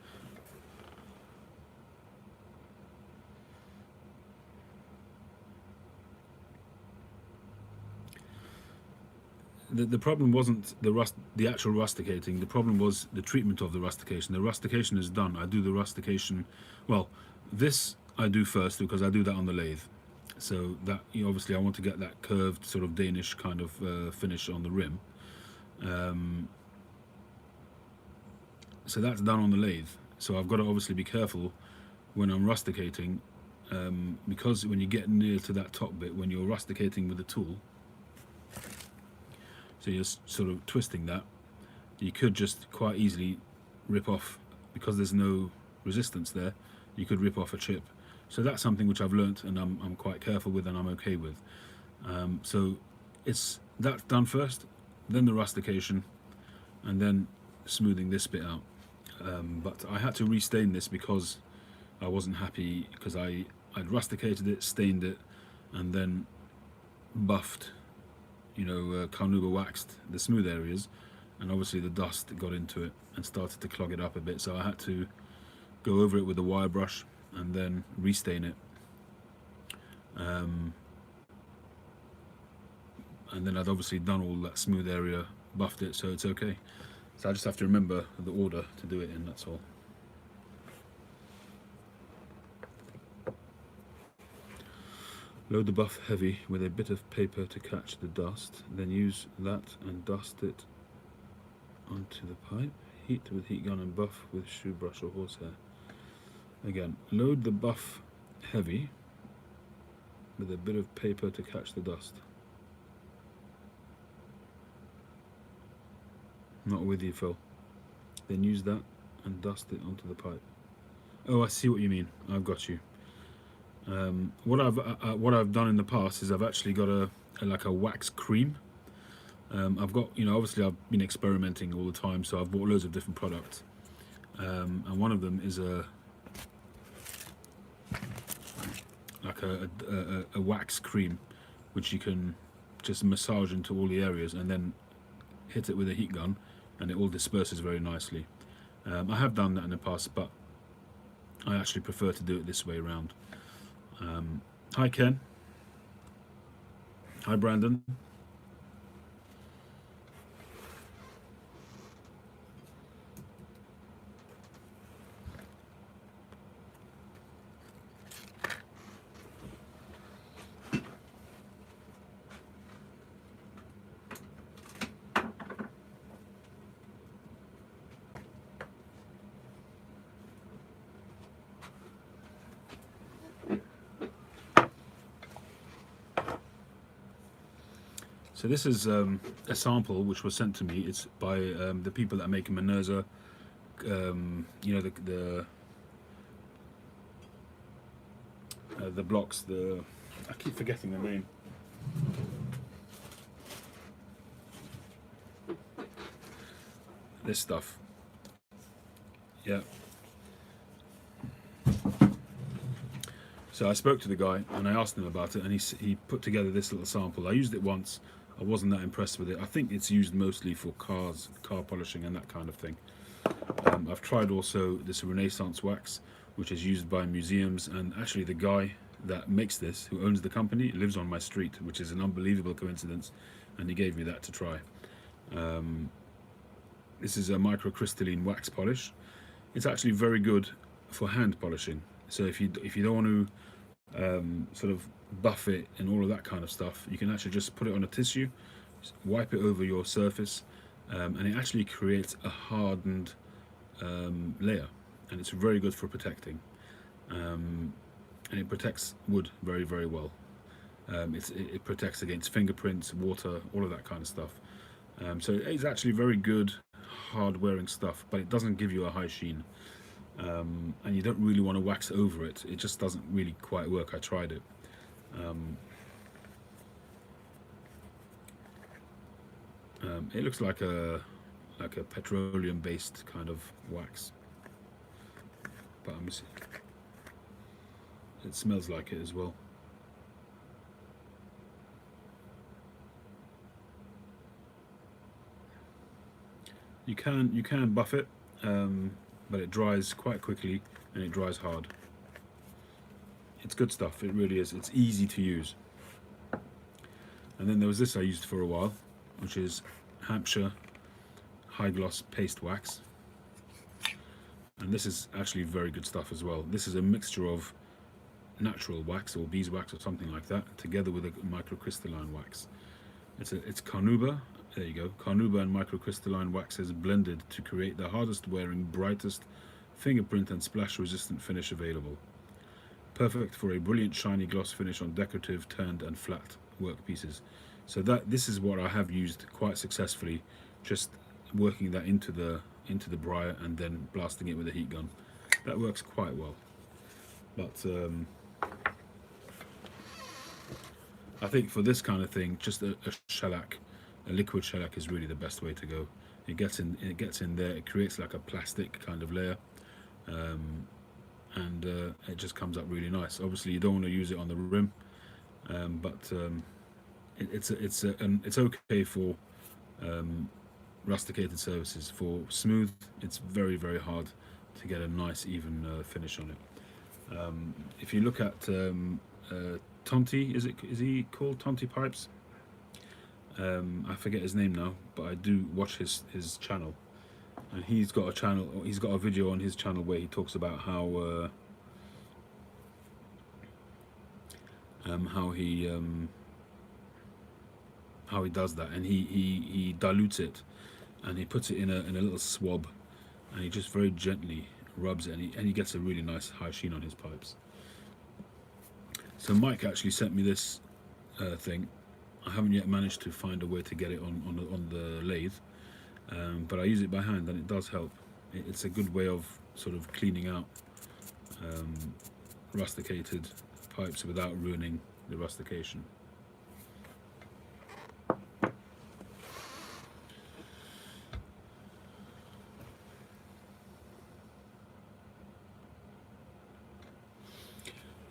The problem wasn't the actual rusticating. The problem was the treatment of the rustication. The rustication is done. I do the rustication. Well, this I do first because I do that on the lathe. So that, you know, obviously I want to get that curved sort of Danish kind of finish on the rim. So that's done on the lathe. So I've got to obviously be careful when I'm rusticating, because when you get near to that top bit, when you're rusticating with the tool, so you're sort of twisting that, you could just quite easily rip off, because there's no resistance there, you could rip off a chip. So that's something which I've learnt and I'm quite careful with and I'm okay with. So that's done first, then the rustication, and then smoothing this bit out. But I had to restain this because I wasn't happy, because I'd rusticated it, stained it, and then buffed, you know, carnauba waxed the smooth areas, and obviously the dust got into it and started to clog it up a bit. So I had to go over it with a wire brush and then restain it. And then I'd obviously done all that smooth area, buffed it, so it's okay. So I just have to remember the order to do it in, that's all. Load the buff heavy with a bit of paper to catch the dust, then use that and dust it onto the pipe. Heat with heat gun and buff with shoe brush or horsehair. Again, load the buff heavy with a bit of paper to catch the dust. Not with you, Phil. Then use that and dust it onto the pipe. Oh, I see what you mean. I've got you. What I've done in the past is I've actually got like a wax cream. I've got, you know, obviously I've been experimenting all the time, so I've bought loads of different products. And one of them is a wax cream, which you can just massage into all the areas, and then hit it with a heat gun, and it all disperses very nicely. I have done that in the past, but I actually prefer to do it this way around. Hi Ken. Hi Brandon. So this is a sample which was sent to me. It's by the people that make Minerza. You know, the blocks. I keep forgetting the name. This stuff. Yeah. So I spoke to the guy and I asked him about it, and he put together this little sample. I used it once. I wasn't that impressed with it. I think it's used mostly for car polishing and that kind of thing. I've tried also this Renaissance wax, which is used by museums, and actually the guy that makes this, who owns the company, lives on my street, which is an unbelievable coincidence, and he gave me that to try. This is a microcrystalline wax polish. It's actually very good for hand polishing. So if you don't want to sort of buff it and all of that kind of stuff, you can actually just put it on a tissue, wipe it over your surface, and it actually creates a hardened layer, and it's very good for protecting, and it protects wood very, very well. It protects against fingerprints, water, all of that kind of stuff. So it's actually very good hard wearing stuff, but it doesn't give you a high sheen. And you don't really want to wax over it. It just doesn't really quite work. I tried it. It looks like a petroleum-based kind of wax, but it smells like it as well. You can buff it. But it dries quite quickly and it dries hard. It's good stuff, it really is. It's easy to use. And then there was this I used for a while, which is Hampshire High Gloss Paste Wax. And this is actually very good stuff as well. This is a mixture of natural wax or beeswax or something like that, together with a microcrystalline wax. It's carnauba. There you go. Carnauba and microcrystalline waxes blended to create the hardest wearing, brightest fingerprint and splash resistant finish available. Perfect for a brilliant shiny gloss finish on decorative, turned and flat work pieces. So this is what I have used quite successfully, just working that into the briar and then blasting it with a heat gun. That works quite well. But I think for this kind of thing, just a shellac. A liquid shellac is really the best way to go. It gets in there. It creates like a plastic kind of layer, and it just comes up really nice. Obviously, you don't want to use it on the rim, but it's okay for rusticated surfaces. For smooth, it's very, very hard to get a nice even finish on it. If you look at Tonti, is he called Tonti Pipes? I forget his name now, but I do watch his channel, and he's got a video on his channel where he talks about how he does that, and he dilutes it, and he puts it in a little swab, and he just very gently rubs it, and he gets a really nice high sheen on his pipes. So Mike actually sent me this thing. I haven't yet managed to find a way to get it on the lathe, but I use it by hand and it does help. It's a good way of sort of cleaning out rusticated pipes without ruining the rustication.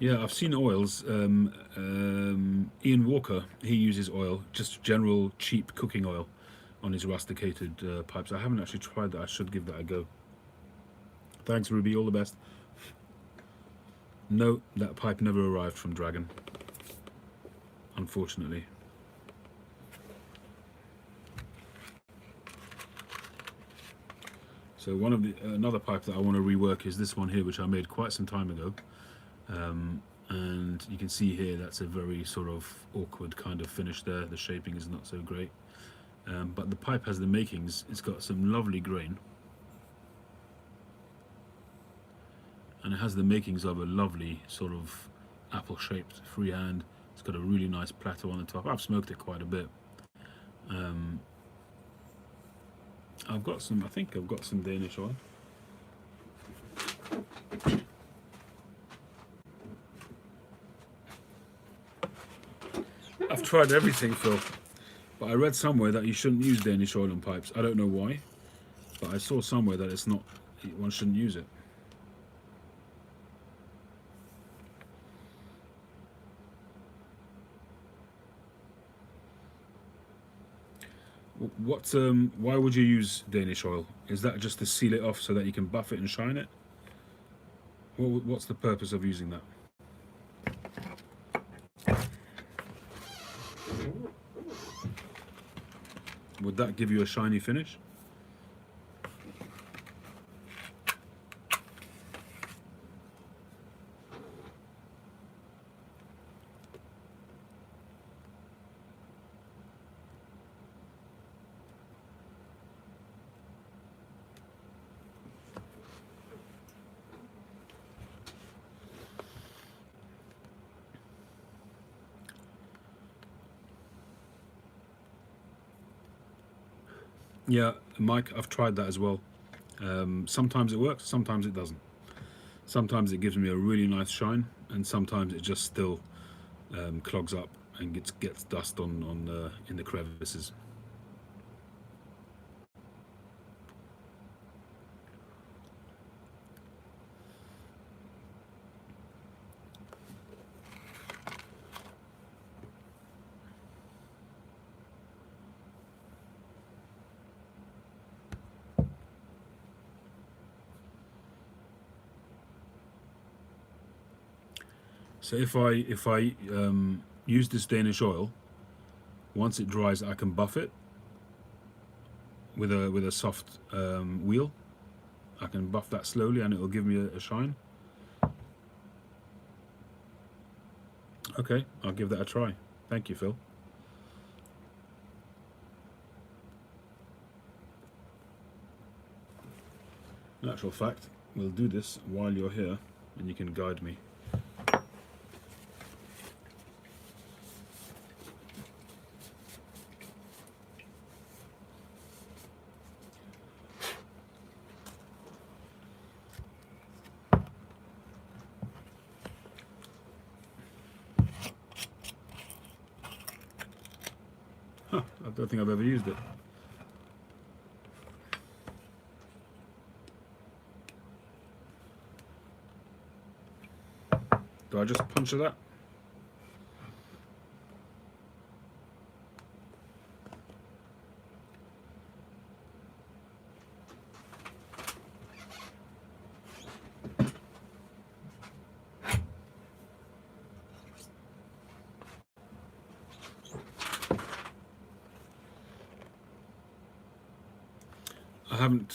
Yeah, I've seen oils. Ian Walker, he uses oil, just general cheap cooking oil, on his rusticated pipes. I haven't actually tried that. I should give that a go. Thanks, Ruby. All the best. No, that pipe never arrived from Dragon, unfortunately. So another pipe that I want to rework is this one here, which I made quite some time ago. And you can see here that's a very sort of awkward kind of finish there. The shaping is not so great. But the pipe has the makings. It's got some lovely grain. And it has the makings of a lovely sort of apple-shaped freehand. It's got a really nice plateau on the top. I've smoked it quite a bit. I think I've got some Danish oil. I've tried everything, Phil, but I read somewhere that you shouldn't use Danish oil on pipes. I don't know why, but I saw somewhere that it's not, one shouldn't use it. Why would you use Danish oil? Is that just to seal it off so that you can buff it and shine it? What's the purpose of using that? Would that give you a shiny finish? Yeah, Mike, I've tried that as well. Sometimes it works, sometimes it doesn't. Sometimes it gives me a really nice shine, and sometimes it just still clogs up and gets dust on in the crevices. So if I use this Danish oil, once it dries, I can buff it with a soft wheel. I can buff that slowly, and it will give me a shine. Okay, I'll give that a try. Thank you, Phil. In actual fact, we'll do this while you're here, and you can guide me. Huh, I don't think I've ever used it. Do I just puncture that?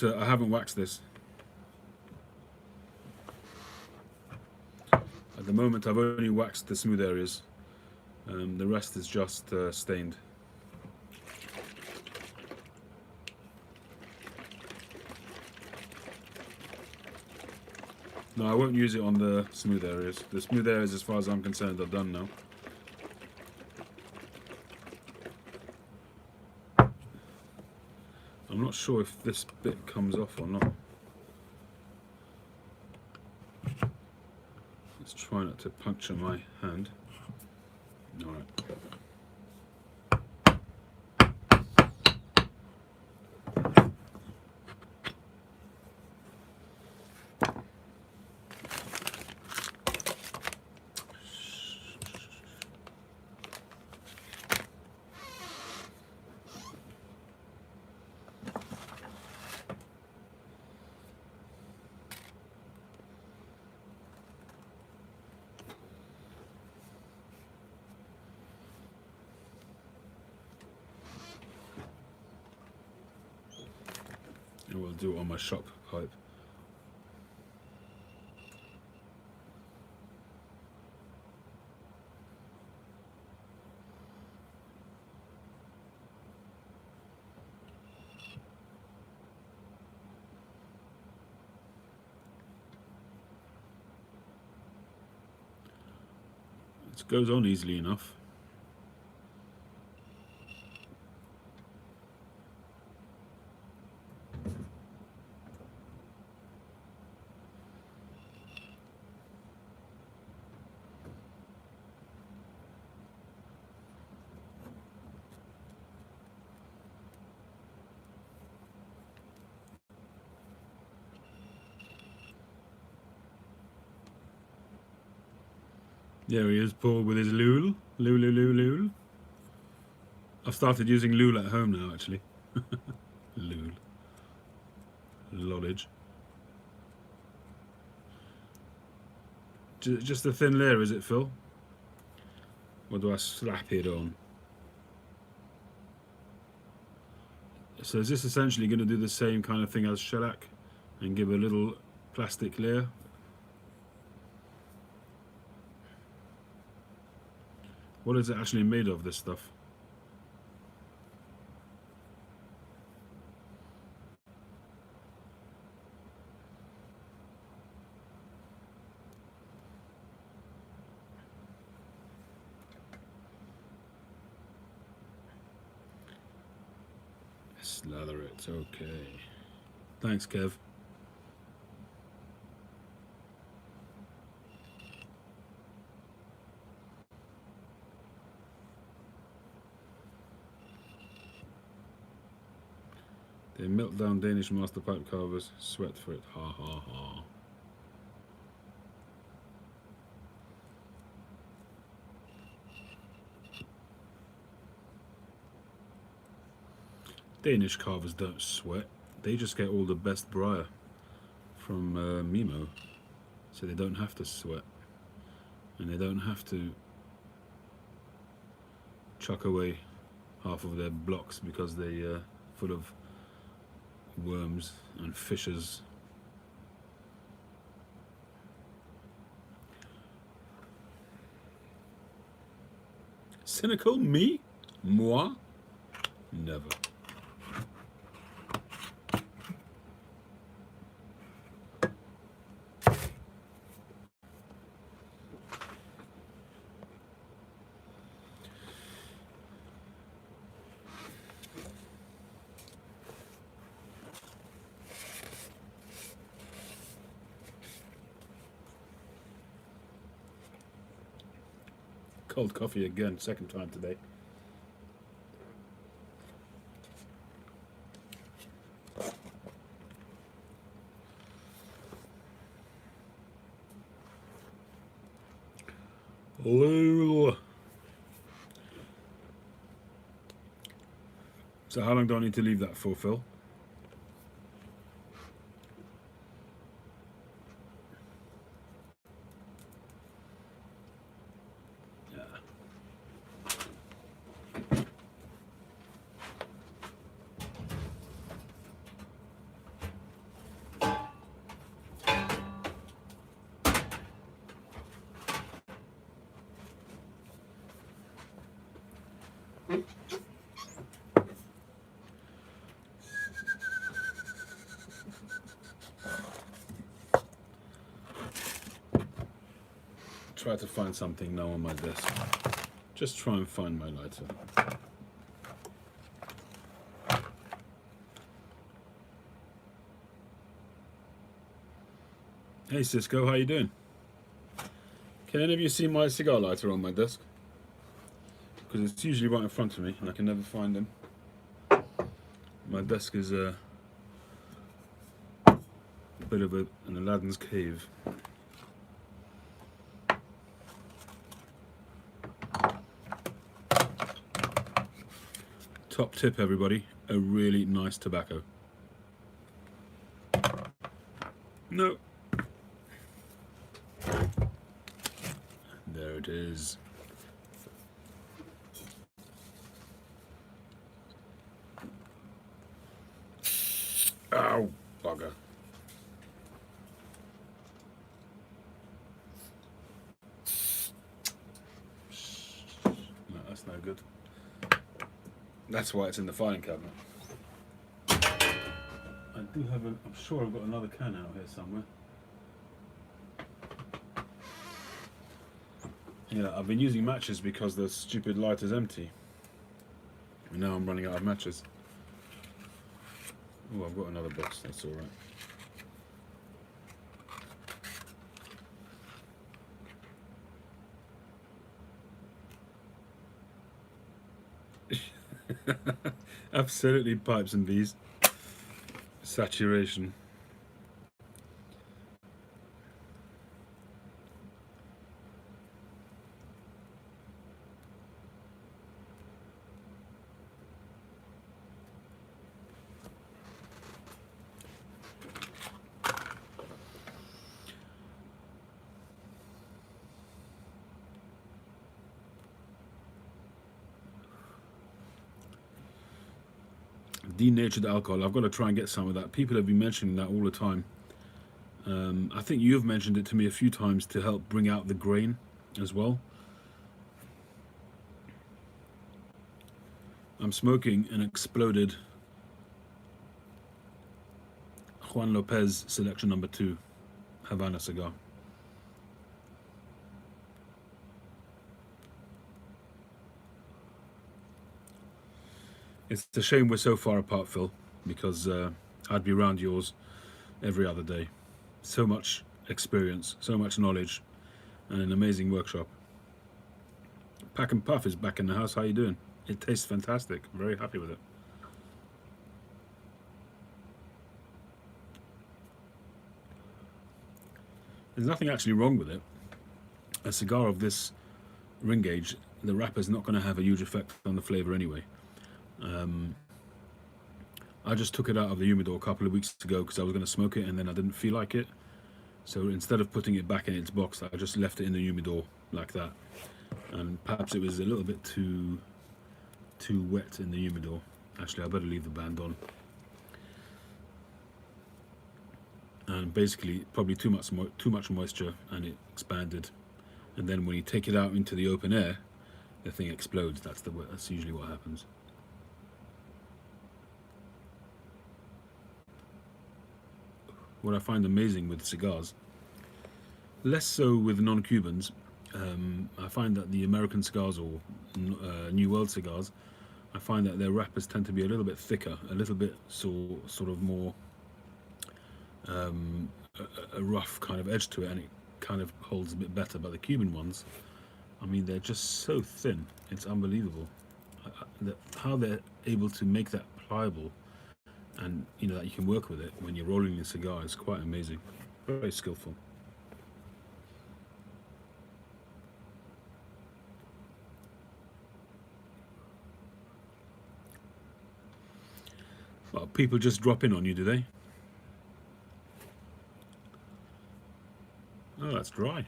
I haven't waxed this. At the moment, I've only waxed the smooth areas. The rest is just stained. No, I won't use it on the smooth areas. The smooth areas, as far as I'm concerned, are done now. I'm not sure if this bit comes off or not. Let's try not to puncture my hand. All right. and we'll do it on my shop pipe. It goes on easily enough. There he is, Paul, with his Lul. Lul. I've started using Lul at home now, actually. Lul. Lollage. Just a thin layer, is it, Phil? Or do I slap it on? So is this essentially going to do the same kind of thing as shellac and give a little plastic layer? What is it actually made of, this stuff? Slather it, okay. Thanks, Kev. They melt down Danish master pipe carvers, sweat for it, ha ha ha. Danish carvers don't sweat, they just get all the best briar from Mimo, so they don't have to sweat, and they don't have to chuck away half of their blocks because they're full of worms and fishes. Cynical? Me? Moi? Never. Cold coffee again, second time today. Lul. So how long do I need to leave that for, Phil? Try to find something now on my desk. Just try and find my lighter. Hey Cisco, how you doing? Can any of you see my cigar lighter on my desk? Because it's usually right in front of me and I can never find them. My desk is a bit of an Aladdin's cave. Top tip, everybody, a really nice tobacco. No. There it is. Ow. good. That's why it's in the filing cabinet. I do have I'm sure I've got another can out here somewhere. Yeah, I've been using matches because the stupid lighter's empty. And now I'm running out of matches. Oh, I've got another box, that's alright. Absolutely pipes and bees. Saturation. Denatured alcohol. I've got to try and get some of that. People have been mentioning that all the time. I think you've mentioned it to me a few times to help bring out the grain as well. I'm smoking an exploded Juan Lopez Selection Number 2 Havana cigar. It's a shame we're so far apart, Phil, because I'd be around yours every other day. So much experience, so much knowledge, and an amazing workshop. Pack and Puff is back in the house. How you doing? It tastes fantastic. I'm very happy with it. There's nothing actually wrong with it. A cigar of this ring gauge, the wrapper's not going to have a huge effect on the flavor anyway. I just took it out of the humidor a couple of weeks ago because I was going to smoke it and then I didn't feel like it. So instead of putting it back in its box, I just left it in the humidor like that. And perhaps it was a little bit too wet in the humidor. Actually, I better leave the band on. And basically, probably too much moisture, and it expanded. And then when you take it out into the open air, the thing explodes. That's usually what happens. What I find amazing with cigars, less so with non-Cubans, I find that the American cigars or New World cigars, I find that their wrappers tend to be a little bit thicker, a little bit sort of more a rough kind of edge to it, and it kind of holds a bit better. But the Cuban ones, I mean, they're just so thin. It's unbelievable how they're able to make that pliable, and you know that you can work with it when you're rolling the cigar. Is quite amazing. Very skillful. Well, people just drop in on you, do they? Oh, that's dry.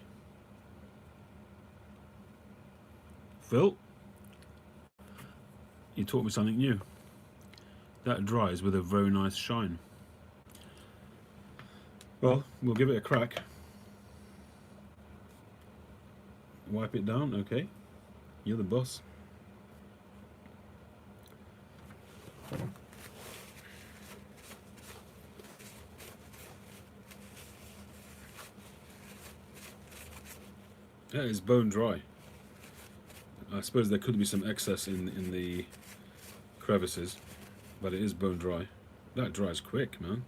Phil, you taught me something new. That dries with a very nice shine. Well, we'll give it a crack. Wipe it down, okay. You're the boss. That is bone dry. I suppose there could be some excess in the crevices, but it is bone dry. That dries quick, man.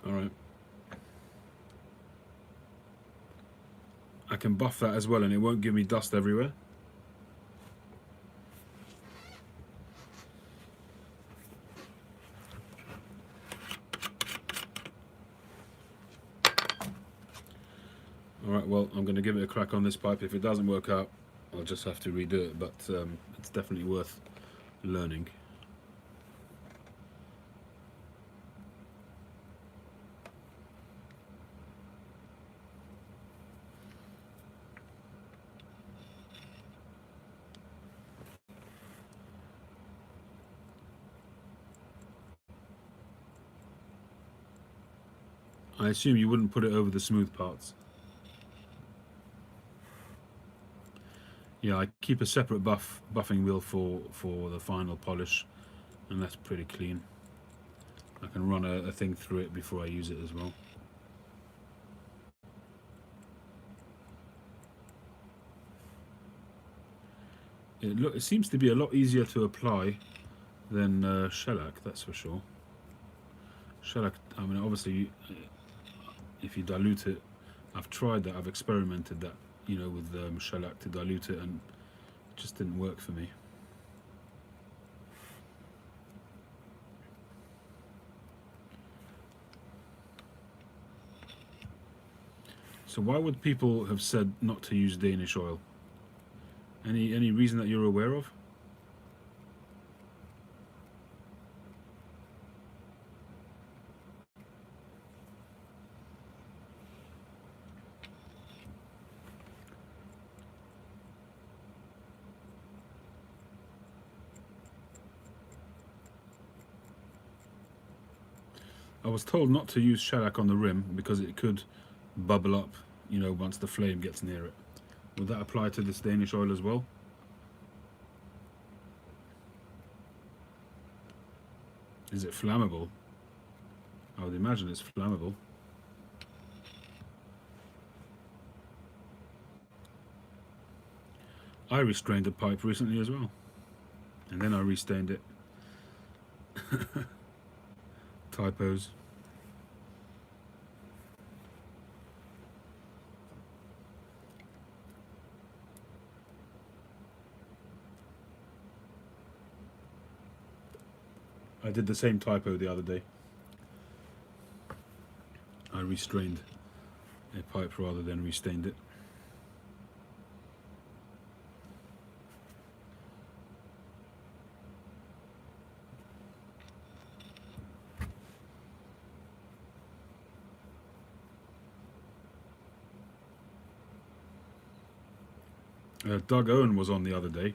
Alright. I can buff that as well and it won't give me dust everywhere. Alright, well, I'm going to give it a crack on this pipe. If it doesn't work out, I'll just have to redo it, but it's definitely worth learning. I assume you wouldn't put it over the smooth parts. Yeah, I keep a separate buffing wheel for the final polish, and that's pretty clean. I can run a thing through it before I use it as well. It seems to be a lot easier to apply than shellac, that's for sure. Shellac, I mean, obviously, if you dilute it, I've tried that, I've experimented that, you know, with shellac to dilute it, and it just didn't work for me. So why would people have said not to use Danish oil? Any reason that you're aware of? I was told not to use shellac on the rim because it could bubble up, you know, once the flame gets near it. Would that apply to this Danish oil as well? Is it flammable? I would imagine it's flammable. I restrained a pipe recently as well, and then I restained it. Typos. I did the same typo the other day. I restrained a pipe rather than restained it. Doug Owen was on the other day,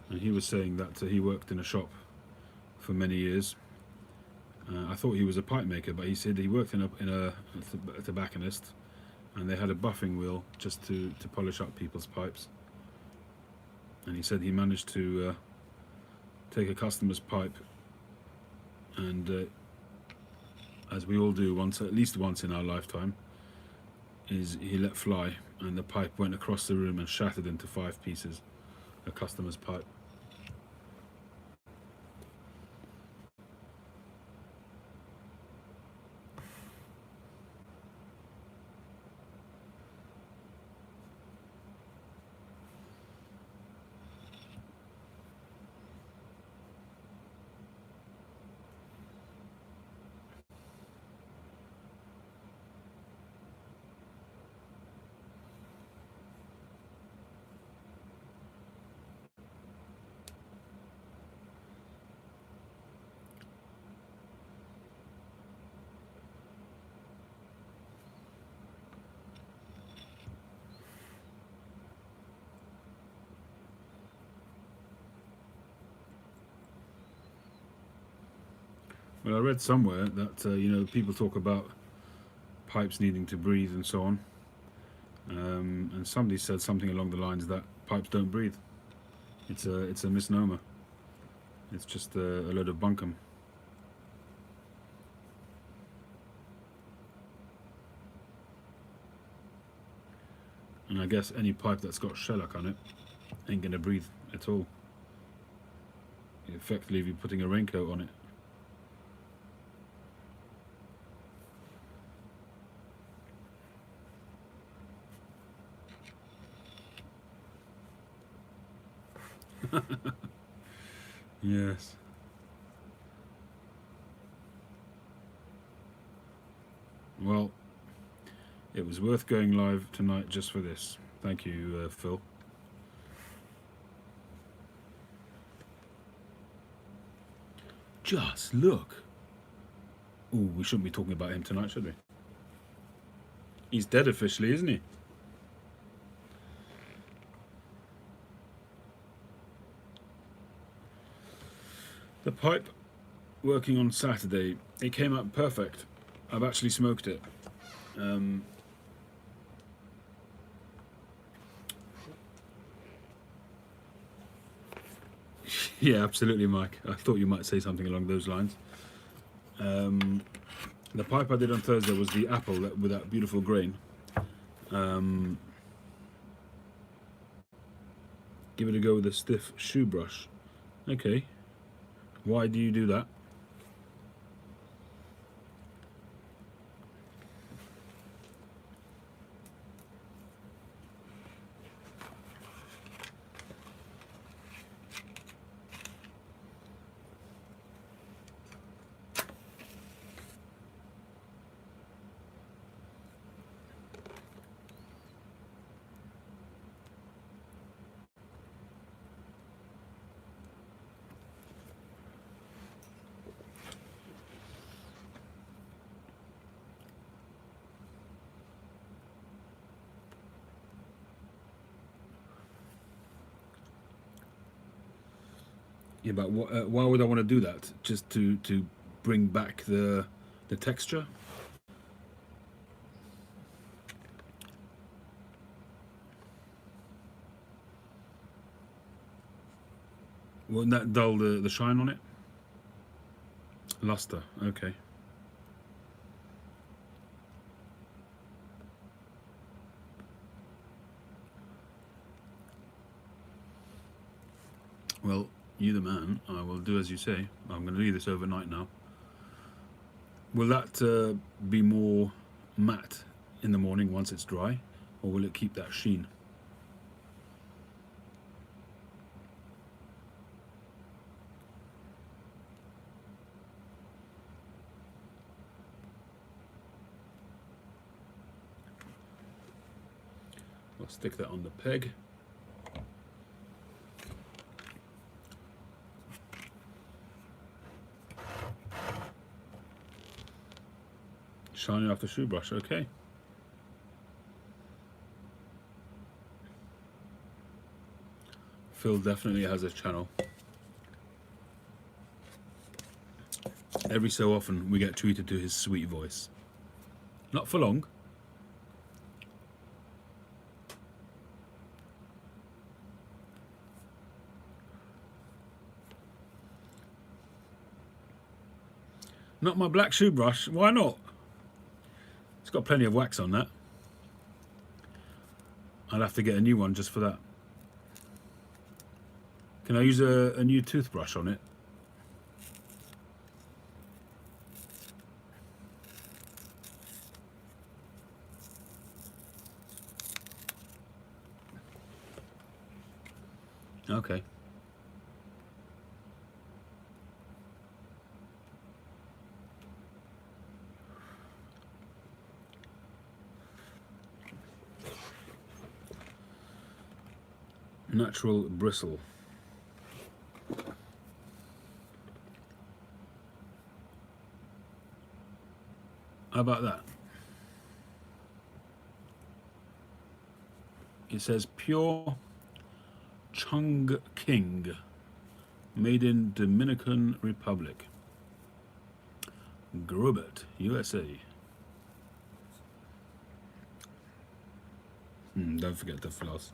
and he was saying that he worked in a shop for many years. I thought he was a pipe maker, but he said he worked in a tobacconist, and they had a buffing wheel just to polish up people's pipes. And he said he managed to take a customer's pipe, and as we all do at least once in our lifetime, is he let fly, and the pipe went across the room and shattered into 5 pieces, a customer's pipe. Well, I read somewhere that you know, people talk about pipes needing to breathe and so on, and somebody said something along the lines that pipes don't breathe. It's a misnomer. It's just a load of bunkum. And I guess any pipe that's got shellac on it ain't gonna breathe at all. Effectively, if you're putting a raincoat on it. Yes. Well, it was worth going live tonight just for this. Thank you, Phil. Just look. Ooh, we shouldn't be talking about him tonight, should we? He's dead officially, isn't he? The pipe working on Saturday, it came out perfect. I've actually smoked it. Um, yeah, absolutely, Mike. I thought you might say something along those lines. Um, the pipe I did on Thursday was the apple with that beautiful grain. Um, give it a go with a stiff shoe brush. Okay. Why do you do that? Yeah, but why would I want to do that? Just to bring back the texture? Wouldn't that dull the shine on it? Luster. Okay. Well, you the man. I will do as you say. I'm going to leave this overnight now. Will that be more matte in the morning once it's dry, or will it keep that sheen? I'll stick that on the peg. Shiny off the shoe brush, okay. Phil definitely has a channel. Every so often we get treated to his sweet voice. Not for long. Not my black shoe brush. Why not? It's got plenty of wax on that. I'll have to get a new one just for that. Can I use a new toothbrush on it? Okay. Natural bristle. How about that? It says pure Chung King, made in Dominican Republic. Grubert, USA. Don't forget the floss.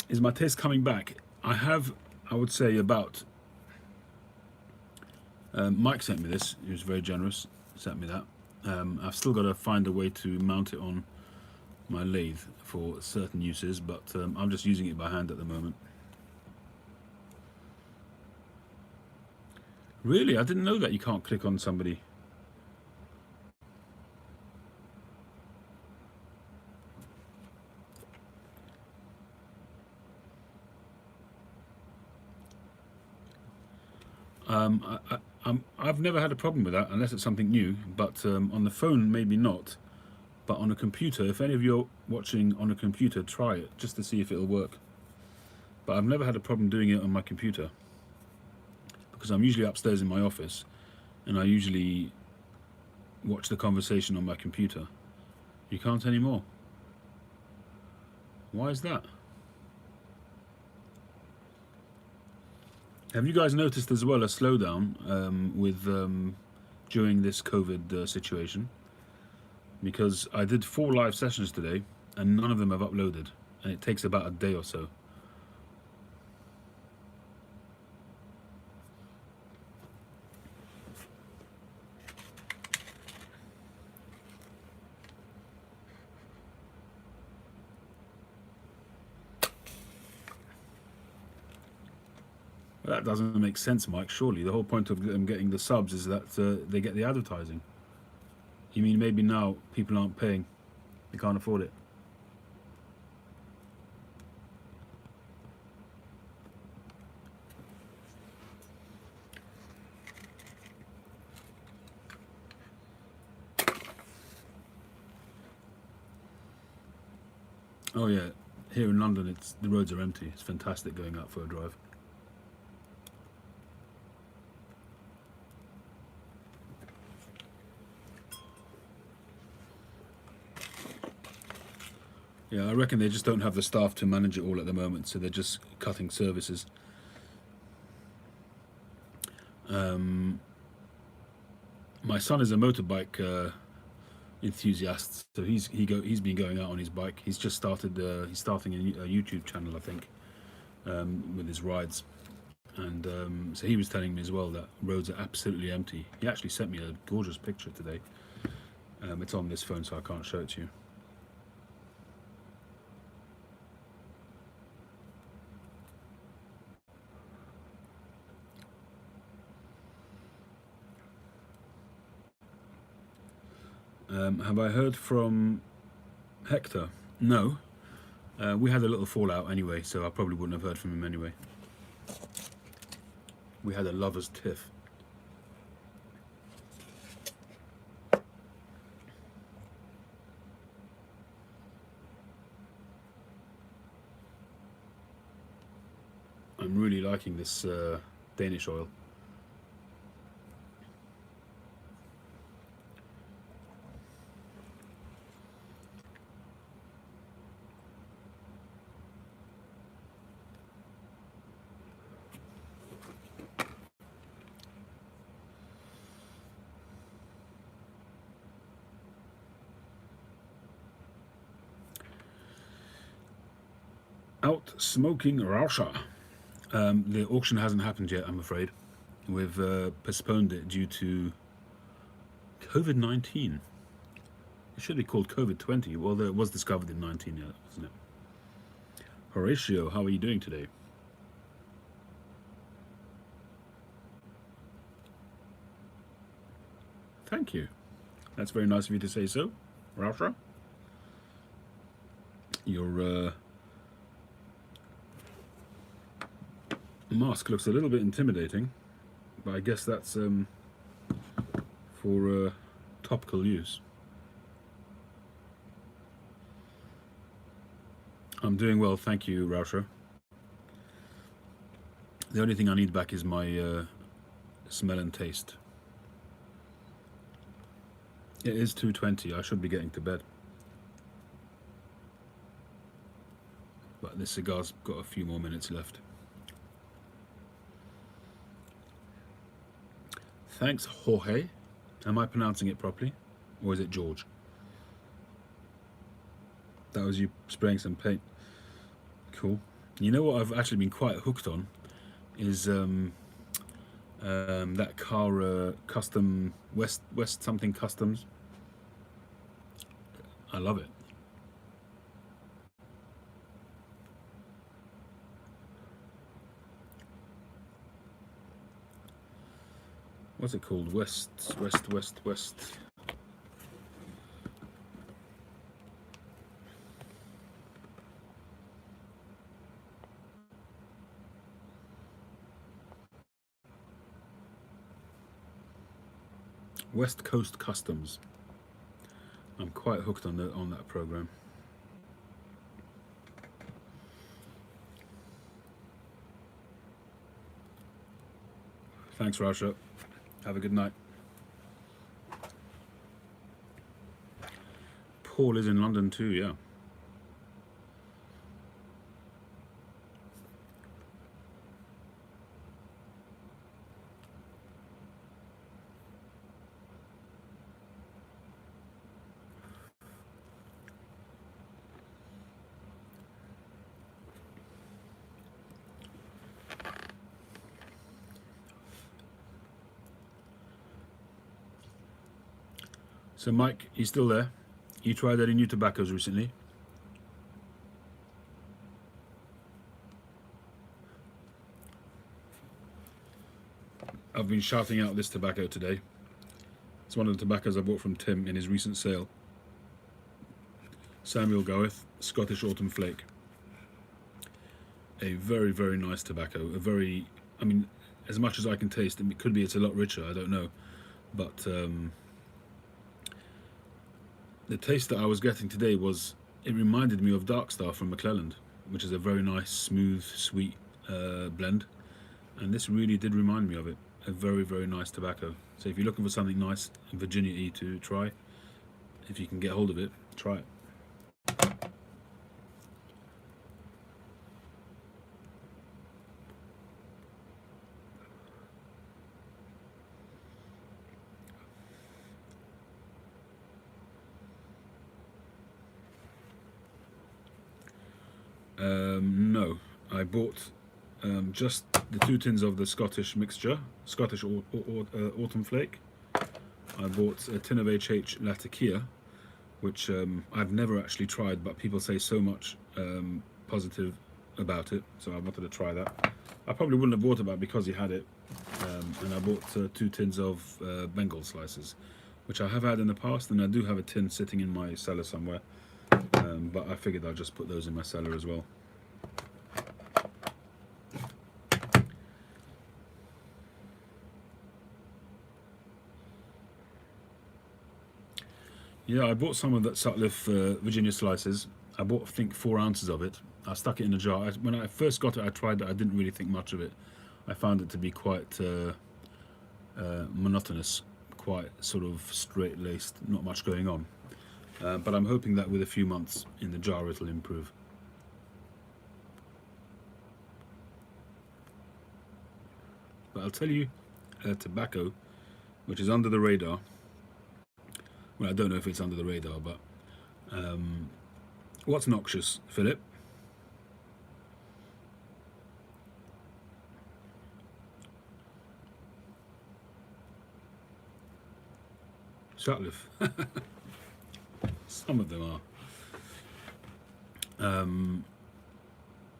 Is my taste coming back? I have, I would say, about. Mike sent me this. He was very generous. Sent me that. I've still got to find a way to mount it on my lathe for certain uses, but I'm just using it by hand at the moment. Really? I didn't know that you can't click on somebody. I've never had a problem with that unless it's something new, but on the phone maybe not. But on a computer, if any of you are watching on a computer, try it just to see if it'll work. But I've never had a problem doing it on my computer because I'm usually upstairs in my office and I usually watch the conversation on my computer. You can't anymore. Why is that? Have you guys noticed as well a slowdown with during this COVID situation? because I did 4 live sessions today and none of them have uploaded, and it takes about a day or so. That doesn't make sense, Mike. Surely the whole point of them getting the subs is that they get the advertising. You mean maybe now people aren't paying? They can't afford it. Oh yeah, here in London, the roads are empty. It's fantastic going out for a drive. Yeah, I reckon they just don't have the staff to manage it all at the moment, so they're just cutting services. My son is a motorbike enthusiast, so he's been going out on his bike. He's just started. He's starting a YouTube channel, I think, with his rides, and so he was telling me as well that roads are absolutely empty. He actually sent me a gorgeous picture today. It's on this phone, so I can't show it to you. Have I heard from Hector? No. We had a little fallout anyway, so I probably wouldn't have heard from him anyway. We had a lover's tiff. I'm really liking this Danish oil. Out smoking Russia. The auction hasn't happened yet, I'm afraid. We've postponed it due to COVID-19. It should be called COVID-20, although it was discovered in 19, yeah, wasn't it? Horatio, how are you doing today? Thank you. That's very nice of you to say so, Russia. Your mask looks a little bit intimidating, but I guess that's for topical use. I'm doing well, thank you, Rauscher. The only thing I need back is my smell and taste. It is 2:20. I should be getting to bed. But this cigar's got a few more minutes left. Thanks, Jorge. Am I pronouncing it properly? Or is it George? That was you spraying some paint. Cool. You know what I've actually been quite hooked on is that car custom West something customs. I love it. What's it called? West. West Coast Customs. I'm quite hooked on that program. Thanks, Rasha. Have a good night. Paul is in London too, yeah. So Mike, you still there? You tried any new tobaccos recently? I've been shouting out this tobacco today. It's one of the tobaccos I bought from Tim in his recent sale. Samuel Goeth, Scottish Autumn Flake. A very, very nice tobacco. I mean, as much as I can taste, it could be it's a lot richer, I don't know. But the taste that I was getting today it reminded me of Darkstar from McClelland, which is a very nice, smooth, sweet blend. And this really did remind me of it. A very, very nice tobacco. So if you're looking for something nice in Virginia to try, if you can get hold of it, try it. No, I bought just the 2 tins of the Scottish mixture, Scottish Autumn Flake. I bought a tin of HH Latakia, which I've never actually tried, but people say so much positive about it, so I wanted to try that. I probably wouldn't have bought it, but because he had it, and I bought 2 tins of Bengal slices, which I have had in the past, and I do have a tin sitting in my cellar somewhere, but I figured I'll just put those in my cellar as well. Yeah, I bought some of that Sutliff Virginia slices. I bought, I think, 4 ounces of it. I stuck it in a jar. When I first got it, I tried it. I didn't really think much of it. I found it to be quite monotonous, quite sort of straight-laced, not much going on. But I'm hoping that with a few months in the jar, it'll improve. But I'll tell you, tobacco, which is under the radar. Well, I don't know if it's under the radar, but what's noxious, Philip? Sutliff. Some of them are.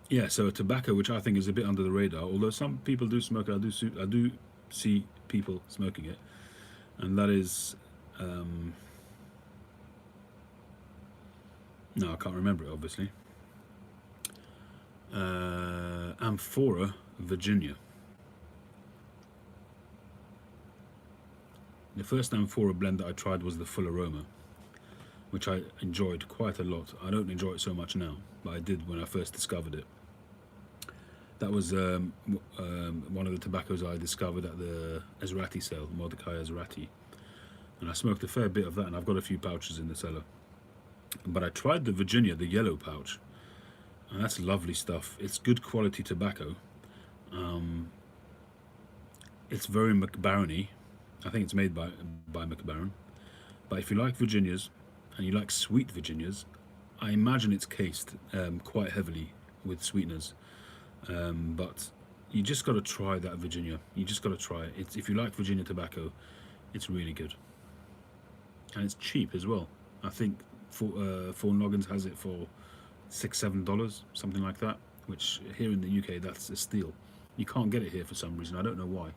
Yeah, so a tobacco which I think is a bit under the radar, although some people do smoke it. I do see people smoking it, and that is no, I can't remember it, obviously. Amphora, Virginia. The first Amphora blend that I tried was the Full Aroma, which I enjoyed quite a lot. I don't enjoy it so much now, but I did when I first discovered it. That was one of the tobaccos I discovered at the Ezrati sale, Mordecai Ezrati. And I smoked a fair bit of that, and I've got a few pouches in the cellar. But I tried the Virginia, the yellow pouch, and that's lovely stuff. It's good quality tobacco. It's very McBarony. I think it's made by McBaron. But if you like Virginias, and you like sweet Virginias, I imagine it's cased quite heavily with sweeteners. But you just got to try that Virginia. You just got to try it. If you like Virginia tobacco, it's really good. And it's cheap as well. I think Four Noggins has it for $6-7, something like that, which here in the UK, that's a steal. You can't get it here for some reason. I don't know why.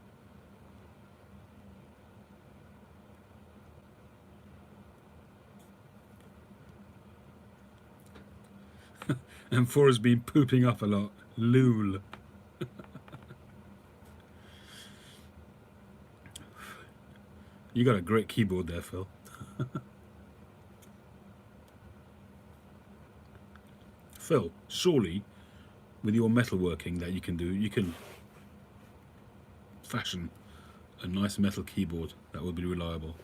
Amphora's been pooping up a lot. Lool. You got a great keyboard there, Phil. Phil, surely with your metalworking that you can do, you can fashion a nice metal keyboard that will be reliable.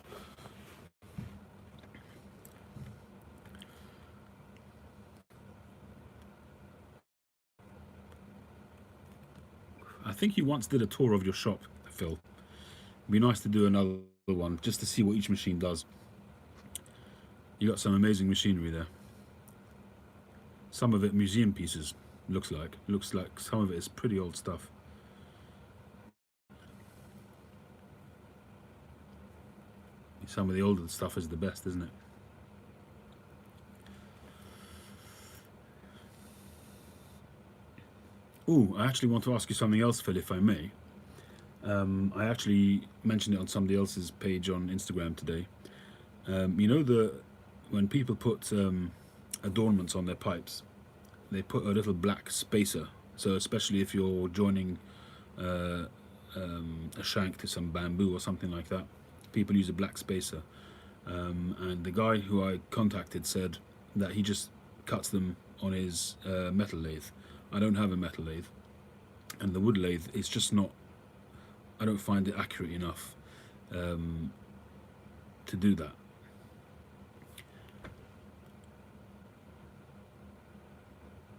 I think you once did a tour of your shop, Phil. It'd be nice to do another one just to see what each machine does. You got some amazing machinery there. Some of it museum pieces, looks like some of it is pretty old stuff. Some of the older stuff is the best, isn't it? Ooh, I actually want to ask you something else, Phil, if I may. I actually mentioned it on somebody else's page on Instagram today. You know, when people put adornments on their pipes, they put a little black spacer. So especially if you're joining uh, a shank to some bamboo or something like that, people use a black spacer. And the guy who I contacted said that he just cuts them on his metal lathe. I don't have a metal lathe, and the wood lathe is just not. I don't find it accurate enough um, to do that.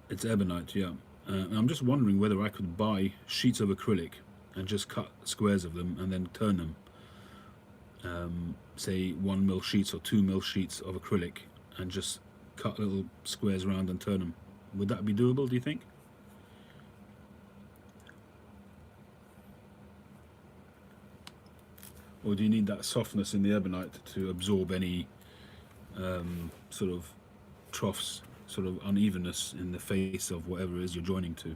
It's ebonite, yeah. And I'm just wondering whether I could buy sheets of acrylic and just cut squares of them and then turn them. Say 1 mil sheets or 2 mil sheets of acrylic and just cut little squares around and turn them. Would that be doable, do you think? Or do you need that softness in the ebonite to absorb any sort of troughs, sort of unevenness in the face of whatever it is you're joining to?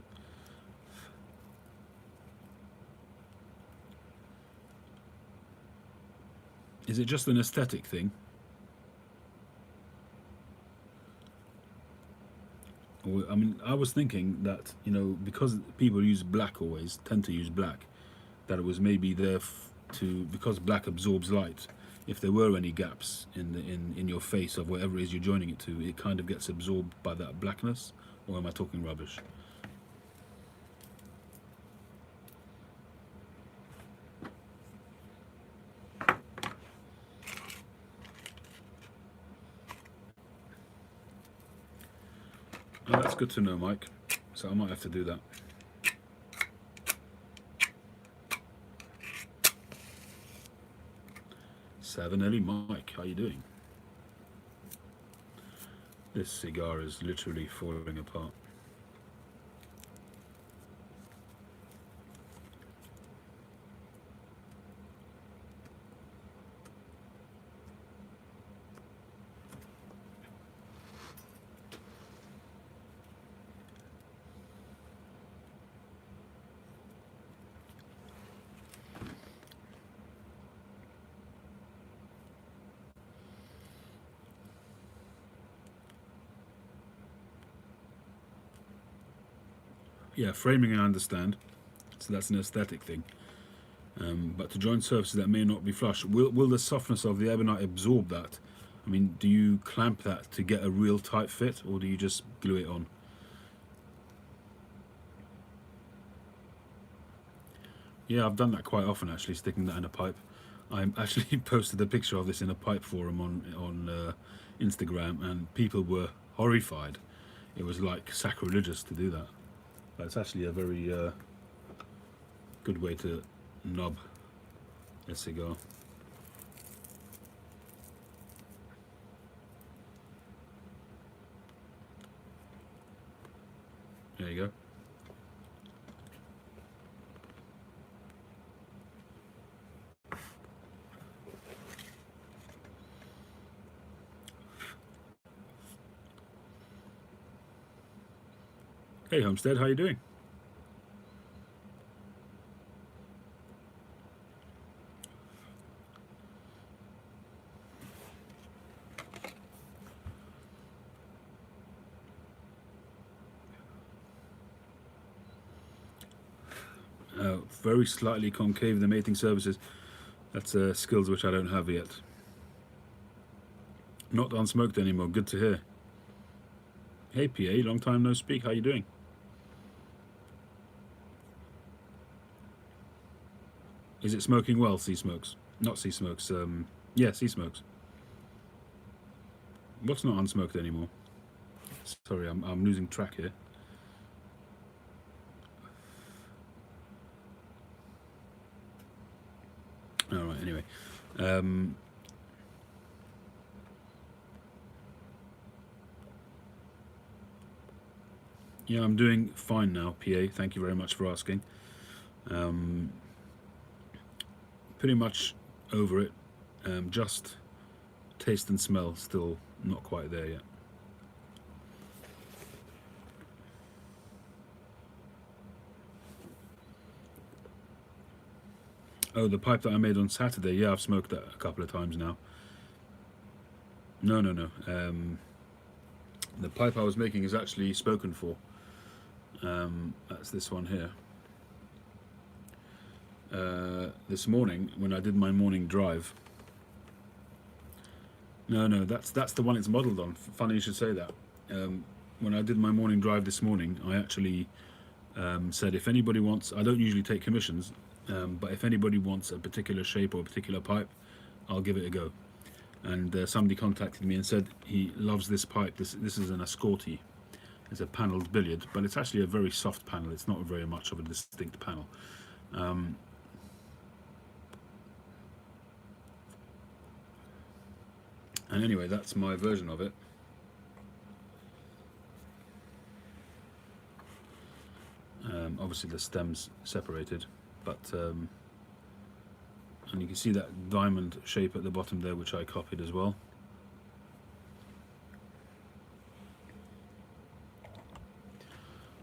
Is it just an aesthetic thing? Or, I mean, I was thinking that, because people use black always, tend to use black, that it was maybe there because black absorbs light. If there were any gaps in your face of whatever it is you're joining it to, it kind of gets absorbed by that blackness. Or am I talking rubbish? Oh, that's good to know, Mike. So I might have to do that. Savinelli Mike, how you doing? This cigar is literally falling apart. Yeah, framing I understand. So that's an aesthetic thing. But to join surfaces that may not be flush, will the softness of the ebonite absorb that? I mean, do you clamp that to get a real tight fit, or do you just glue it on? Yeah, I've done that quite often actually, sticking that in a pipe. I actually posted a picture of this in a pipe forum on Instagram, and people were horrified. It was like sacrilegious to do that. But it's actually a very good way to nub a cigar. There you go. Hey Homestead, how you doing? Very slightly concave, the mating surfaces. That's skills which I don't have yet. Not unsmoked anymore, good to hear. Hey PA, long time no speak, how you doing? Is it smoking well, Sea Smokes? Not Sea Smokes, yeah, Sea Smokes. What's not unsmoked anymore? Sorry, I'm losing track here. Alright, anyway. Um, yeah, I'm doing fine now, PA. Thank you very much for asking. Um, Pretty much over it. Just taste and smell still not quite there yet. Oh, the pipe that I made on Saturday, yeah, I've smoked that a couple of times now. No, no, no. The pipe I was making is actually spoken for. That's this one here. This morning, when I did my morning drive. No, no, that's the one it's modelled on. Funny you should say that. When I did my morning drive this morning, I actually said if anybody wants, I don't usually take commissions, but if anybody wants a particular shape or a particular pipe, I'll give it a go. And somebody contacted me and said he loves this pipe. This is an Ascorti. It's a panelled billiard, but it's actually a very soft panel. It's not very much of a distinct panel. And anyway, that's my version of it. Obviously the stem's separated, but and you can see that diamond shape at the bottom there, which I copied as well.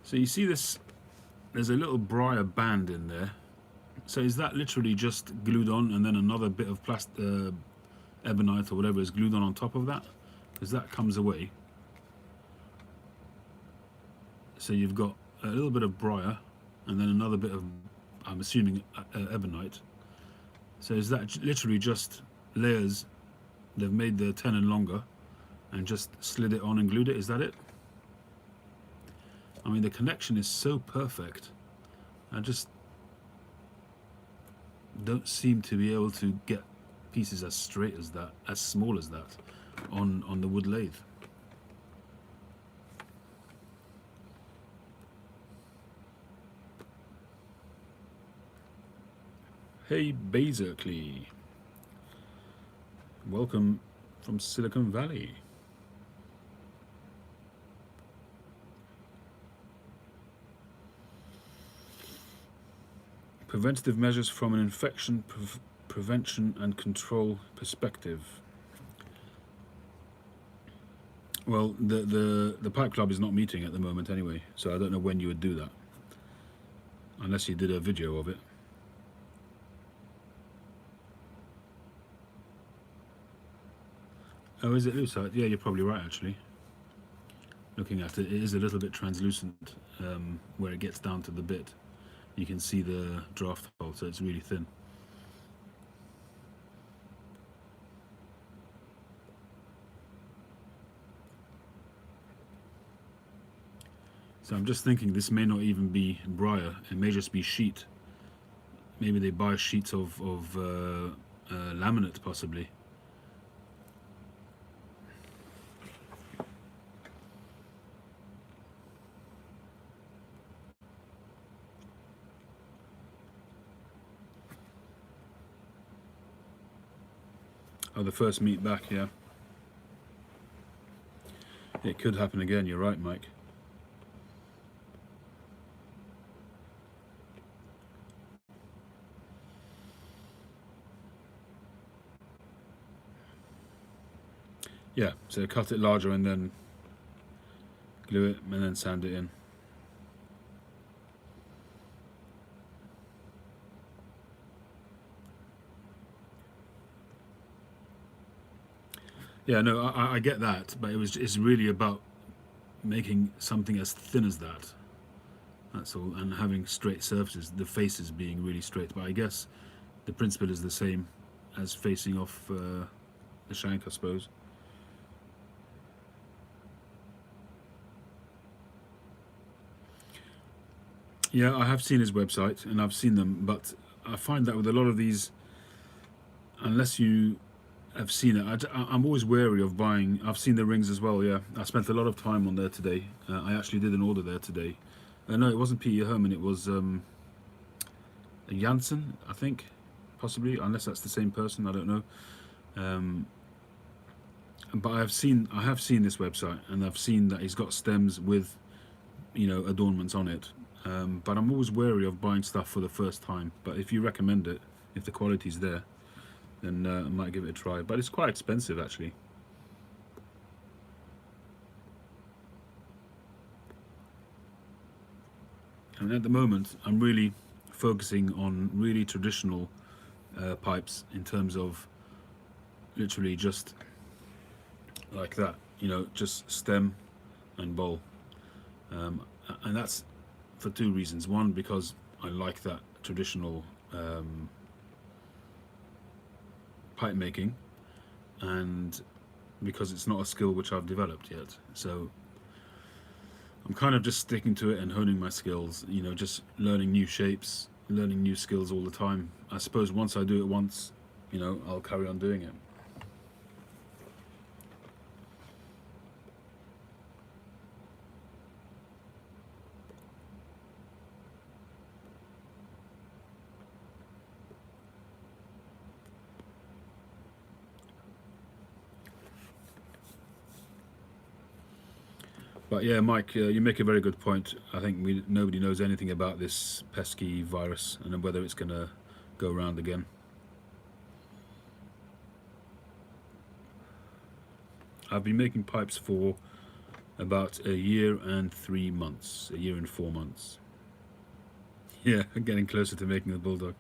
So you see this, there's a little briar band in there. So is that literally just glued on and then another bit of plastic, ebonite or whatever is glued on top of that? Because that comes away. So you've got a little bit of briar and then another bit of, I'm assuming, ebonite. So is that literally just layers? They've made the tenon longer and just slid it on and glued it. Is that it? I mean, the connection is so perfect. I just don't seem to be able to get pieces as straight as that, as small as that, on the wood lathe. Hey, Bazerkley. Welcome from Silicon Valley. Preventative measures from an infection prevention and control perspective. Well, the Pipe Club is not meeting at the moment anyway, so I don't know when you would do that, unless you did a video of it. Oh, is it loose? Yeah, you're probably right, actually. Looking at it, it is a little bit translucent where it gets down to the bit. You can see the draft hole, so it's really thin. So I'm just thinking this may not even be briar, it may just be sheet. Maybe they buy sheets of laminate, possibly. Oh, the first meet back, yeah. It could happen again, you're right, Mike. Yeah, so cut it larger and then glue it and then sand it in. Yeah, no, I get that, but it's really about making something as thin as that. That's all, and having straight surfaces, the faces being really straight. But I guess the principle is the same as facing off the shank, I suppose. Yeah, I have seen his website and I've seen them, but I find that with a lot of these, unless you have seen it, I'm always wary of buying. I've seen the rings as well, yeah. I spent a lot of time on there today. I actually did an order there today. No, it wasn't Peter Herman, it was Janssen, I think, possibly, unless that's the same person, I don't know. But I have seen this website, and I've seen that he's got stems with, you know, adornments on it. But I'm always wary of buying stuff for the first time. But if you recommend it, if the quality's there, then I might give it a try. But it's quite expensive actually. And at the moment, I'm really focusing on really traditional pipes in terms of literally just like that, just stem and bowl. And that's for two reasons. One, because I like that traditional pipe making, and because it's not a skill which I've developed yet. So I'm kind of just sticking to it and honing my skills, just learning new shapes, learning new skills all the time. I suppose once I do it once, I'll carry on doing it. But yeah, Mike, you make a very good point. I think nobody knows anything about this pesky virus and whether it's going to go around again. I've been making pipes for about a year and 3 months, a year and 4 months. Yeah, getting closer to making the bulldog.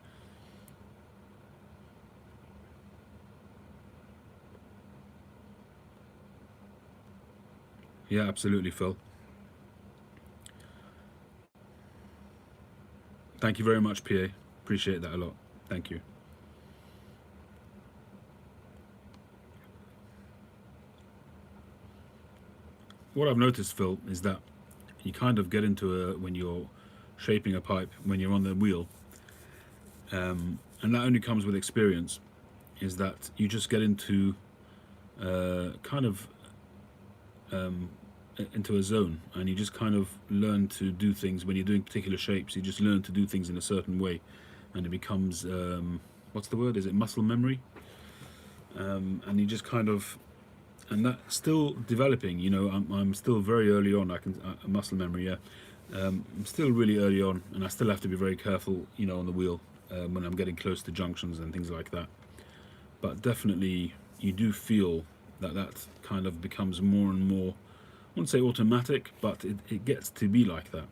Yeah, absolutely, Phil. Thank you very much, PA. Appreciate that a lot. Thank you. What I've noticed, Phil, is that you kind of get into when you're shaping a pipe, when you're on the wheel, and that only comes with experience, is that you just get into kind of into a zone, and you just kind of learn to do things when you're doing particular shapes. You just learn to do things in a certain way, and it becomes what's the word? Is it muscle memory? And you just kind of, and that's still developing. I'm still very early on. Muscle memory, yeah. I'm still really early on, and I still have to be very careful, on the wheel when I'm getting close to junctions and things like that. But definitely, you do feel that kind of becomes more and more, I wouldn't say automatic, but it gets to be like that.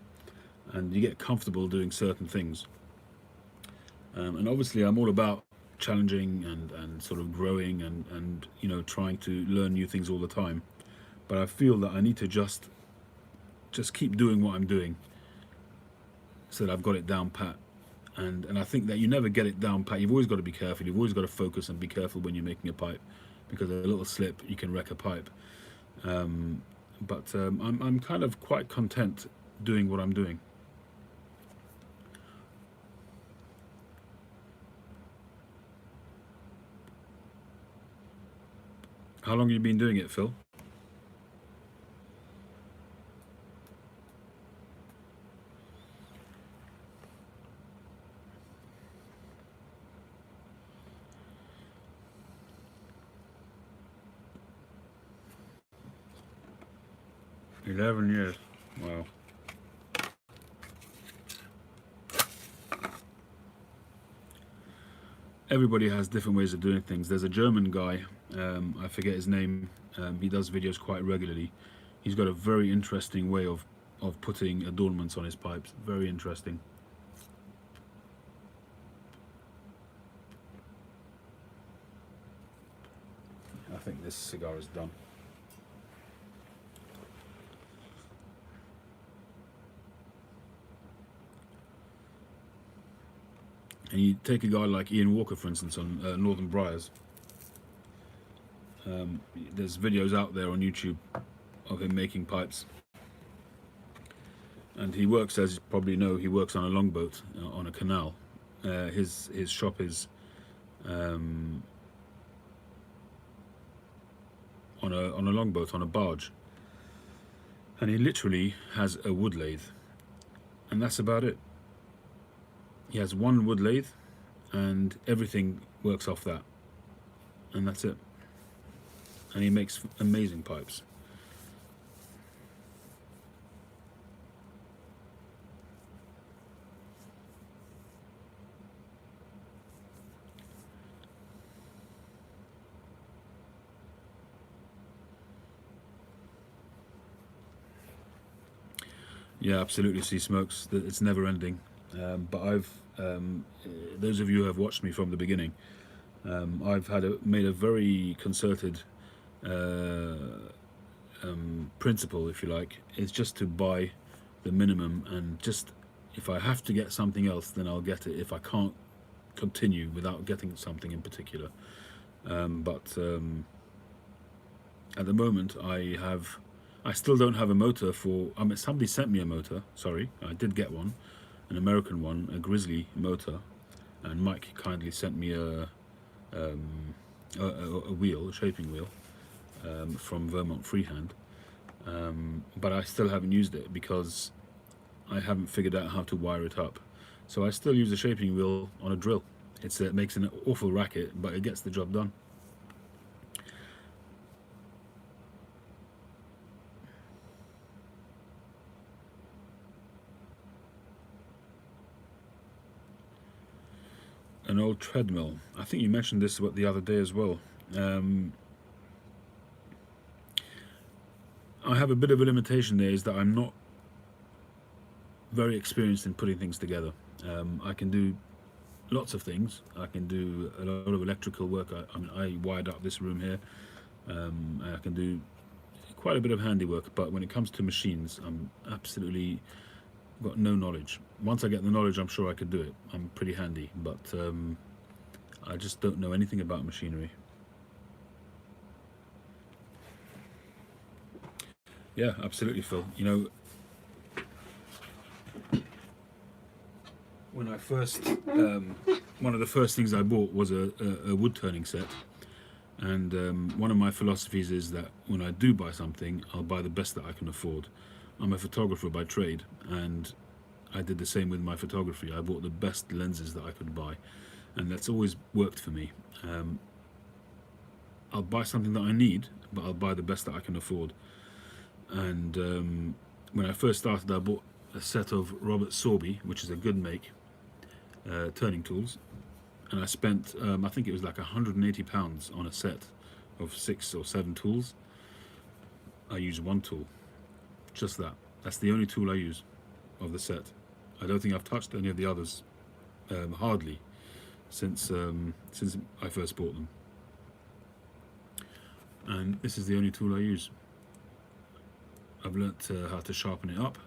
And you get comfortable doing certain things. And obviously, I'm all about challenging and sort of growing and trying to learn new things all the time. But I feel that I need to just keep doing what I'm doing so that I've got it down pat. And I think that you never get it down pat. You've always got to be careful. You've always got to focus and be careful when you're making a pipe, because a little slip, you can wreck a pipe. But I'm kind of quite content doing what I'm doing. How long have you been doing it, Phil? 11 years. Wow. Everybody has different ways of doing things. There's a German guy, I forget his name. He does videos quite regularly. He's got a very interesting way of putting adornments on his pipes. Very interesting. I think this cigar is done. And you take a guy like Ian Walker, for instance, on Northern Briars. There's videos out there on YouTube of him making pipes. And he works, as you probably know, he works on a longboat on a canal. His shop is on a longboat, on a barge. And he literally has a wood lathe. And that's about it. He has one wood lathe, and everything works off that. And that's it. And he makes amazing pipes. Yeah, absolutely. See smokes. It's never ending. But I've those of you who have watched me from the beginning, I've made a very concerted principle, if you like, is just to buy the minimum, and just if I have to get something else, then I'll get it. If I can't continue without getting something in particular, but at the moment I still don't have a motor for. Somebody sent me a motor. Sorry, I did get one, an American one, a Grizzly motor, and Mike kindly sent me a wheel, a shaping wheel, from Vermont Freehand. But I still haven't used it because I haven't figured out how to wire it up. So I still use a shaping wheel on a drill. It makes an awful racket, but it gets the job done. An old treadmill. I think you mentioned this the other day as well. I have a bit of a limitation there, is that I'm not very experienced in putting things together. I can do lots of things. I can do a lot of electrical work. I wired up this room here. I can do quite a bit of handiwork, but when it comes to machines, I'm absolutely got no knowledge. Once I get the knowledge, I'm sure I could do it. I'm pretty handy, but I just don't know anything about machinery. Yeah, absolutely, Phil. You know, when I first, one of the first things I bought was a wood turning set, and one of my philosophies is that when I do buy something, I'll buy the best that I can afford. I'm a photographer by trade, and I did the same with my photography. I bought the best lenses that I could buy, and that's always worked for me. I'll buy something that I need, but I'll buy the best that I can afford. And when I first started, I bought a set of Robert Sorby, which is a good make, turning tools, and I spent I think it was like £180 on a set of 6 or 7 tools. I use one tool, just that. That's the only tool I use of the set. I don't think I've touched any of the others, hardly, since I first bought them. And this is the only tool I use. I've learnt how to sharpen it up,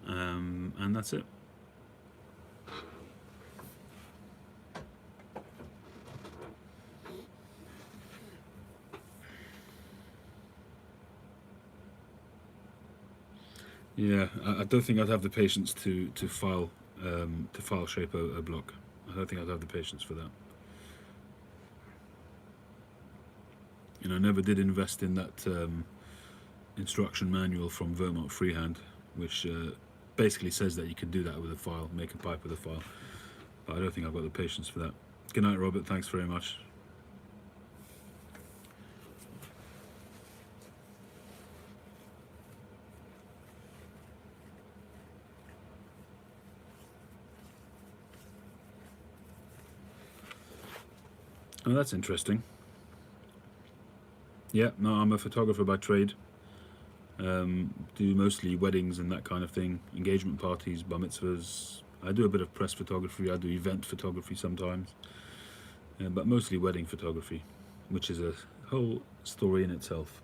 and that's it. Yeah, I don't think I'd have the patience to file shape a block. I don't think I'd have the patience for that. And I never did invest in that instruction manual from Vermont Freehand, which basically says that you can do that with a file, make a pipe with a file. But I don't think I've got the patience for that. Good night, Robert. Thanks very much. Oh, that's interesting. Yeah, no, I'm a photographer by trade. Do mostly weddings and that kind of thing, engagement parties, bar mitzvahs. I do a bit of press photography. I do event photography sometimes, but mostly wedding photography, which is a whole story in itself.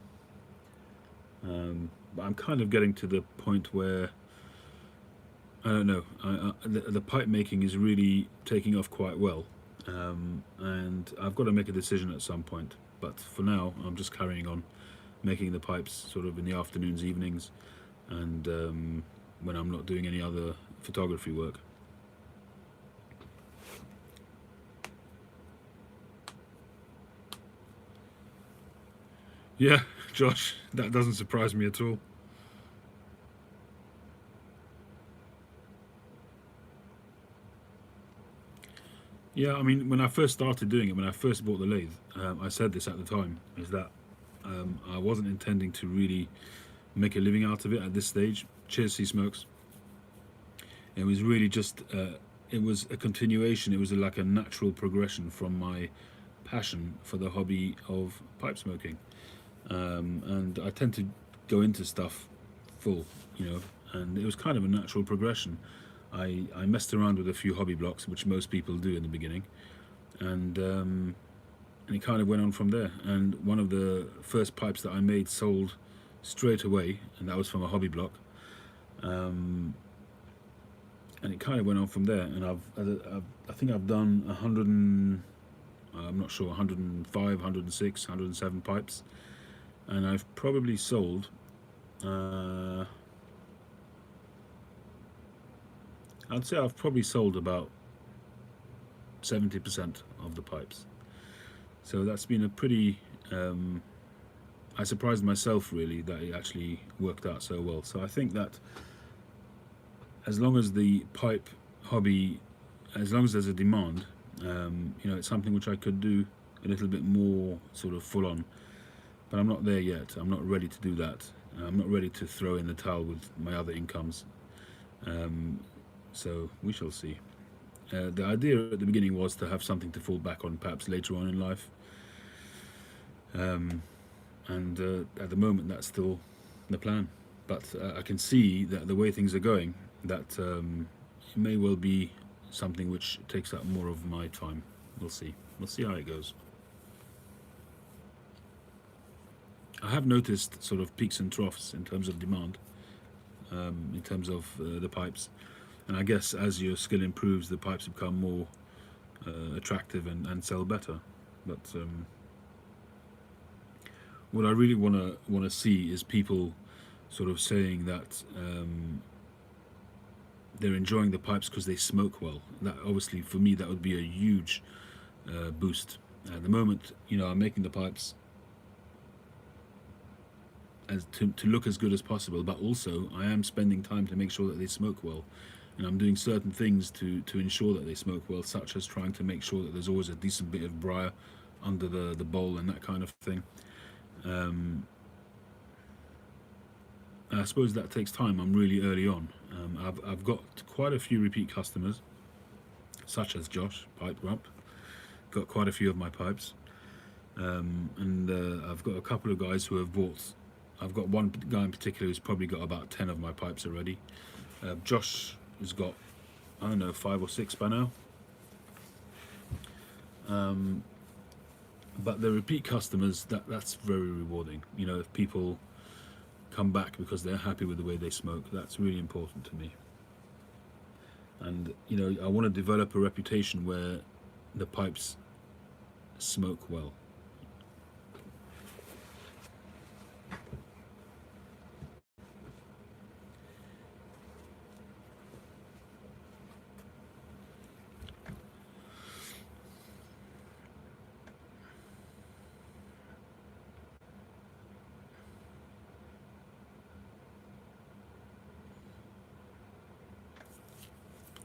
But I'm kind of getting to the point where I don't know. The pipe making is really taking off quite well, and I've got to make a decision at some point. But for now, I'm just carrying on making the pipes sort of in the afternoons, evenings, and when I'm not doing any other photography work. Yeah, Josh, that doesn't surprise me at all. Yeah, I mean, when I first started doing it, when I first bought the lathe, I said this at the time, is that I wasn't intending to really make a living out of it at this stage. Cheers, Sea Smokes. It was really just, it was a continuation, it was like a natural progression from my passion for the hobby of pipe smoking. And I tend to go into stuff full, you know, and it was kind of a natural progression. I messed around with a few hobby blocks, which most people do in the beginning, and it kind of went on from there. And one of the first pipes that I made sold straight away, and that was from a hobby block. And it kind of went on from there. And I think I've done 100 and I'm not sure, 105, 106, 107 pipes, and I've probably sold I'd say I've probably sold about 70% of the pipes. So that's been a pretty I surprised myself really that it actually worked out so well. So I think that as long as the pipe hobby, as long as there's a demand, you know, it's something which I could do a little bit more sort of full on, but I'm not there yet. I'm not ready to do that. I'm not ready to throw in the towel with my other incomes. So we shall see. The idea at the beginning was to have something to fall back on perhaps later on in life, and at the moment that's still the plan. But I can see that the way things are going, that it may well be something which takes up more of my time. We'll see. We'll see how it goes. I have noticed sort of peaks and troughs in terms of demand, in terms of the pipes. And I guess as your skill improves, the pipes become more attractive and sell better. But what I really want to see is people sort of saying that they're enjoying the pipes because they smoke well. That obviously for me that would be a huge boost. At the moment, you know, I'm making the pipes as to look as good as possible, but also I am spending time to make sure that they smoke well, and I'm doing certain things to ensure that they smoke well, such as trying to make sure that there's always a decent bit of briar under the bowl and that kind of thing. I suppose that takes time. I'm really early on. I've got quite a few repeat customers, such as Josh Pipe Grump. Got quite a few of my pipes, and I've got a couple of guys who have bought. I've got one guy in particular who's probably got about 10 of my pipes already. Josh has got, I don't know, 5 or 6 by now. But the repeat customers, that's very rewarding. You know, if people come back because they're happy with the way they smoke, that's really important to me. And you know, I want to develop a reputation where the pipes smoke well.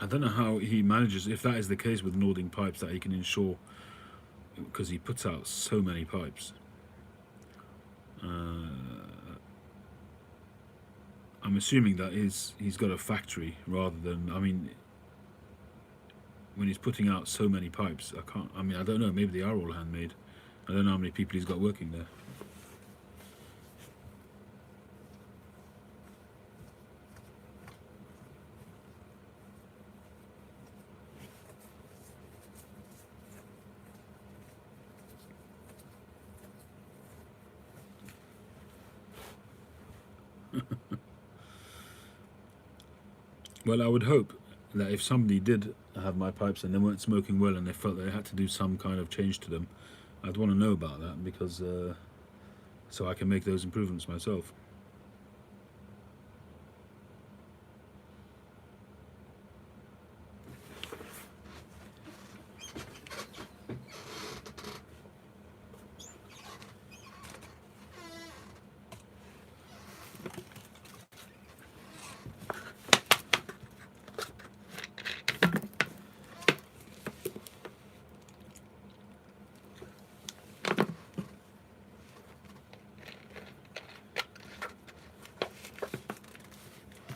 I don't know how he manages, if that is the case with Nording Pipes, that he can ensure, because he puts out so many pipes. I'm assuming that he's got a factory rather than, I mean, when he's putting out so many pipes, I mean, I don't know, maybe they are all handmade. I don't know how many people he's got working there. Well, I would hope that if somebody did have my pipes and they weren't smoking well and they felt they had to do some kind of change to them, I'd want to know about that, because so I can make those improvements myself.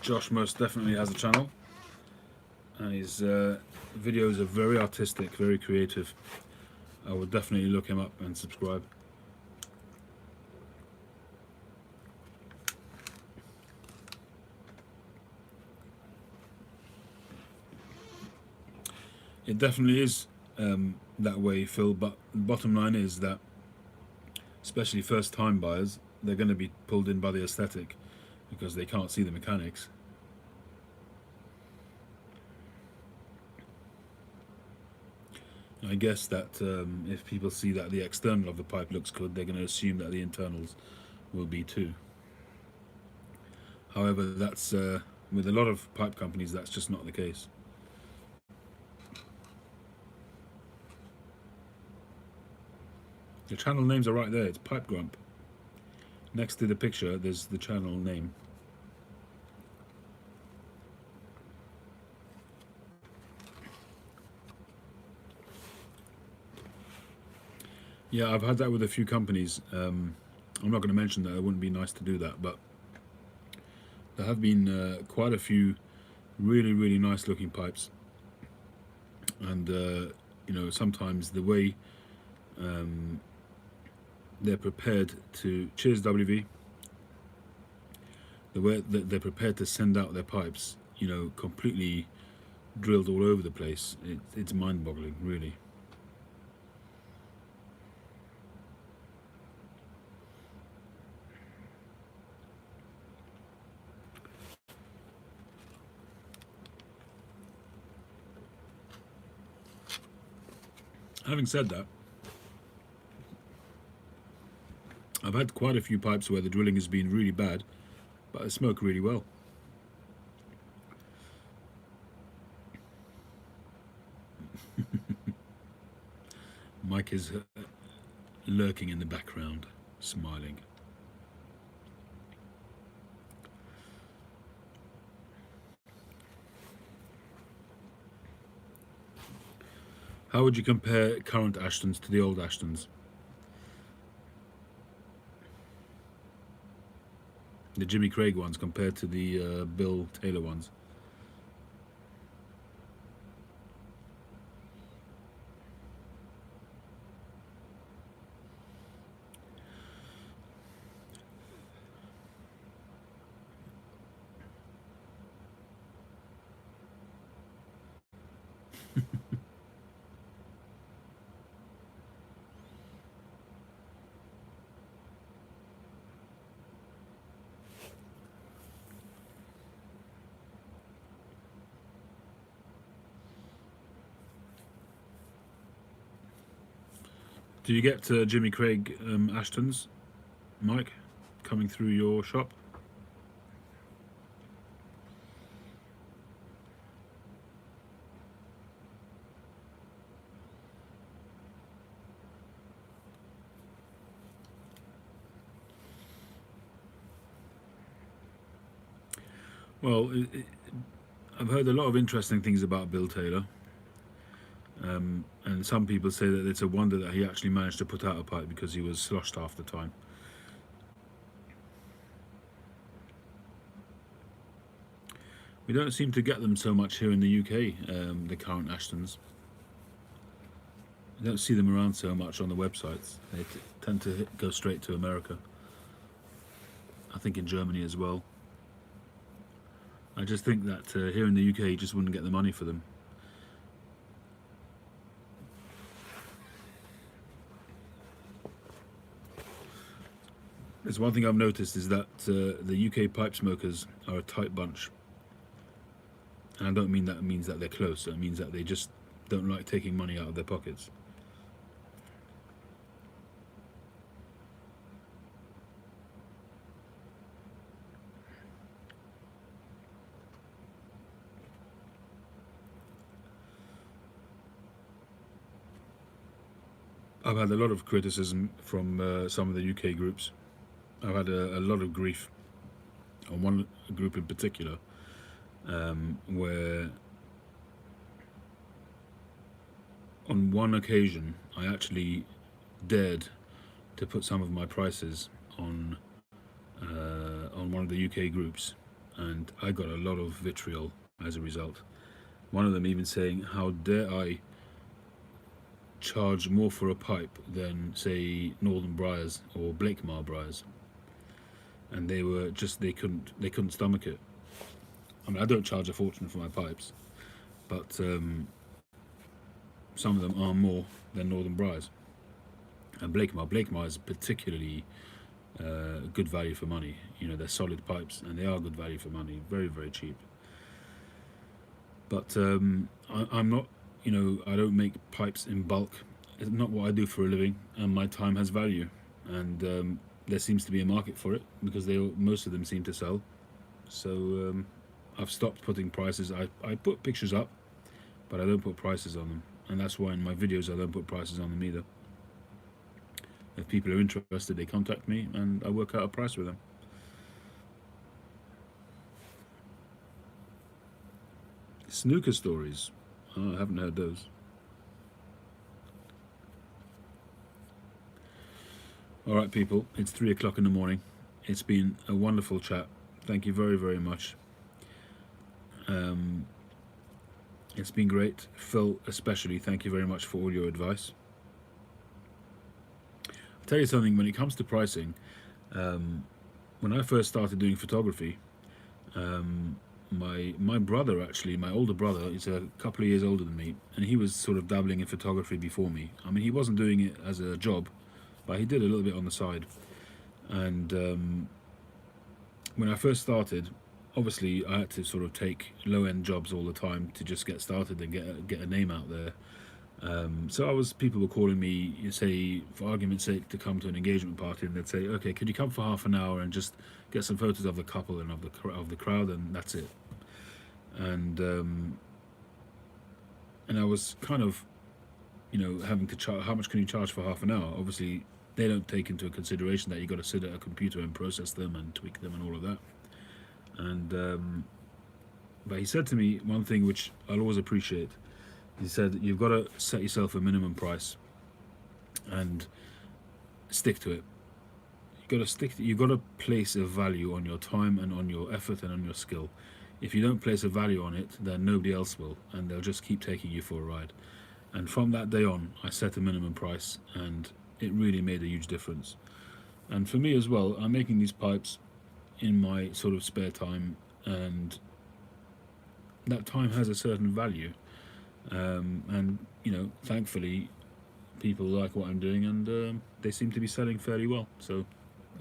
Josh most definitely has a channel, and his videos are very artistic, very creative. I would definitely look him up and subscribe. It definitely is that way, Phil. But the bottom line is that, especially first-time buyers, they're going to be pulled in by the aesthetic because they can't see the mechanics. I guess that if people see that the external of the pipe looks good, they're going to assume that the internals will be too. However, that's with a lot of pipe companies, that's just not the case. The channel names are right there. It's Pipe Grump. Next to the picture, there's the channel name. Yeah, I've had that with a few companies. I'm not going to mention that. It wouldn't be nice to do that, but there have been quite a few really, really nice looking pipes. And, sometimes the way they're prepared to... Cheers, WV. The way that they're prepared to send out their pipes, completely drilled all over the place. It's mind-boggling, really. Having said that, I've had quite a few pipes where the drilling has been really bad, but they smoke really well. Mike is lurking in the background, smiling. How would you compare current Ashtons to the old Ashtons? The Jimmy Craig ones compared to the Bill Taylor ones? Do you get Jimmy Craig Ashtons, Mike, coming through your shop? Well, I've heard a lot of interesting things about Bill Taylor. And some people say that it's a wonder that he actually managed to put out a pipe because he was sloshed half the time. We don't seem to get them so much here in the UK, the current Ashtons. I don't see them around so much on the websites. They tend to go straight to America. I think in Germany as well. I just think that here in the UK you just wouldn't get the money for them. There's one thing I've noticed is that the UK pipe smokers are a tight bunch. And I don't mean that means that they're close. It means that they just don't like taking money out of their pockets. I've had a lot of criticism from some of the UK groups. I've had a lot of grief on one group in particular, where on one occasion I actually dared to put some of my prices on one of the UK groups, and I got a lot of vitriol as a result. One of them even saying, "How dare I charge more for a pipe than, say, Northern Briars or Blakemar Briars?" And they couldn't stomach it. I mean, I don't charge a fortune for my pipes, but some of them are more than Northern Briars. And Blakemar is particularly good value for money. You know, they're solid pipes and they are good value for money, very, very cheap. But I'm not, you know, I don't make pipes in bulk. It's not what I do for a living, and my time has value. And there seems to be a market for it because most of them seem to sell. So I've stopped putting prices. I put pictures up, but I don't put prices on them. And that's why in my videos I don't put prices on them either. If people are interested, they contact me and I work out a price with them. Snooker stories. Oh, I haven't heard those. All right, people, it's 3 o'clock in the morning. It's been a wonderful chat. Thank you very, very much. It's been great. Phil, especially, thank you very much for all your advice. I'll tell you something, when it comes to pricing, when I first started doing photography, my brother, actually, my older brother, is a couple of years older than me, and he was sort of dabbling in photography before me. I mean, he wasn't doing it as a job, but he did a little bit on the side. And when I first started, obviously I had to sort of take low-end jobs all the time to just get started and get a name out there. So people were calling me, say, for argument's sake, to come to an engagement party, and they'd say, okay, could you come for half an hour and just get some photos of the couple and of the crowd, and that's it. And I was kind of, you know, having to charge. How much can you charge for half an hour? Obviously, they don't take into consideration that you got to sit at a computer and process them and tweak them and all of that. And but he said to me one thing which I'll always appreciate. He said, you've got to set yourself a minimum price and stick to it. You've got to place a value on your time and on your effort and on your skill. If you don't place a value on it, then nobody else will, and they'll just keep taking you for a ride. And from that day on, I set a minimum price, and it really made a huge difference. And for me as well, I'm making these pipes in my sort of spare time, and that time has a certain value. And you know, thankfully, people like what I'm doing, and they seem to be selling fairly well. So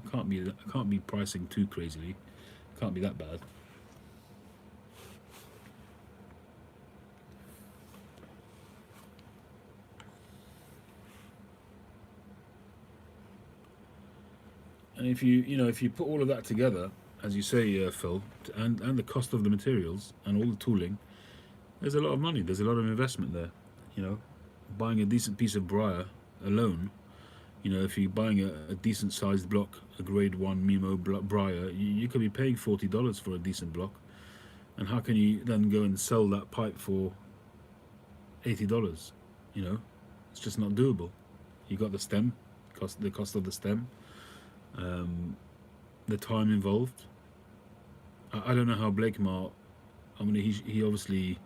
I can't be pricing too crazily. It can't be that bad. And if you put all of that together, as you say, Phil, and the cost of the materials and all the tooling, there's a lot of money. There's a lot of investment there. You know, buying a decent piece of briar alone. You know, if you're buying a decent sized block, a grade 1 Mimo briar, you could be paying $40 for a decent block. And how can you then go and sell that pipe for $80? You know, it's just not doable. You got the stem, the cost of the stem, the time involved. I don't know how Blakemar. I mean, he obviously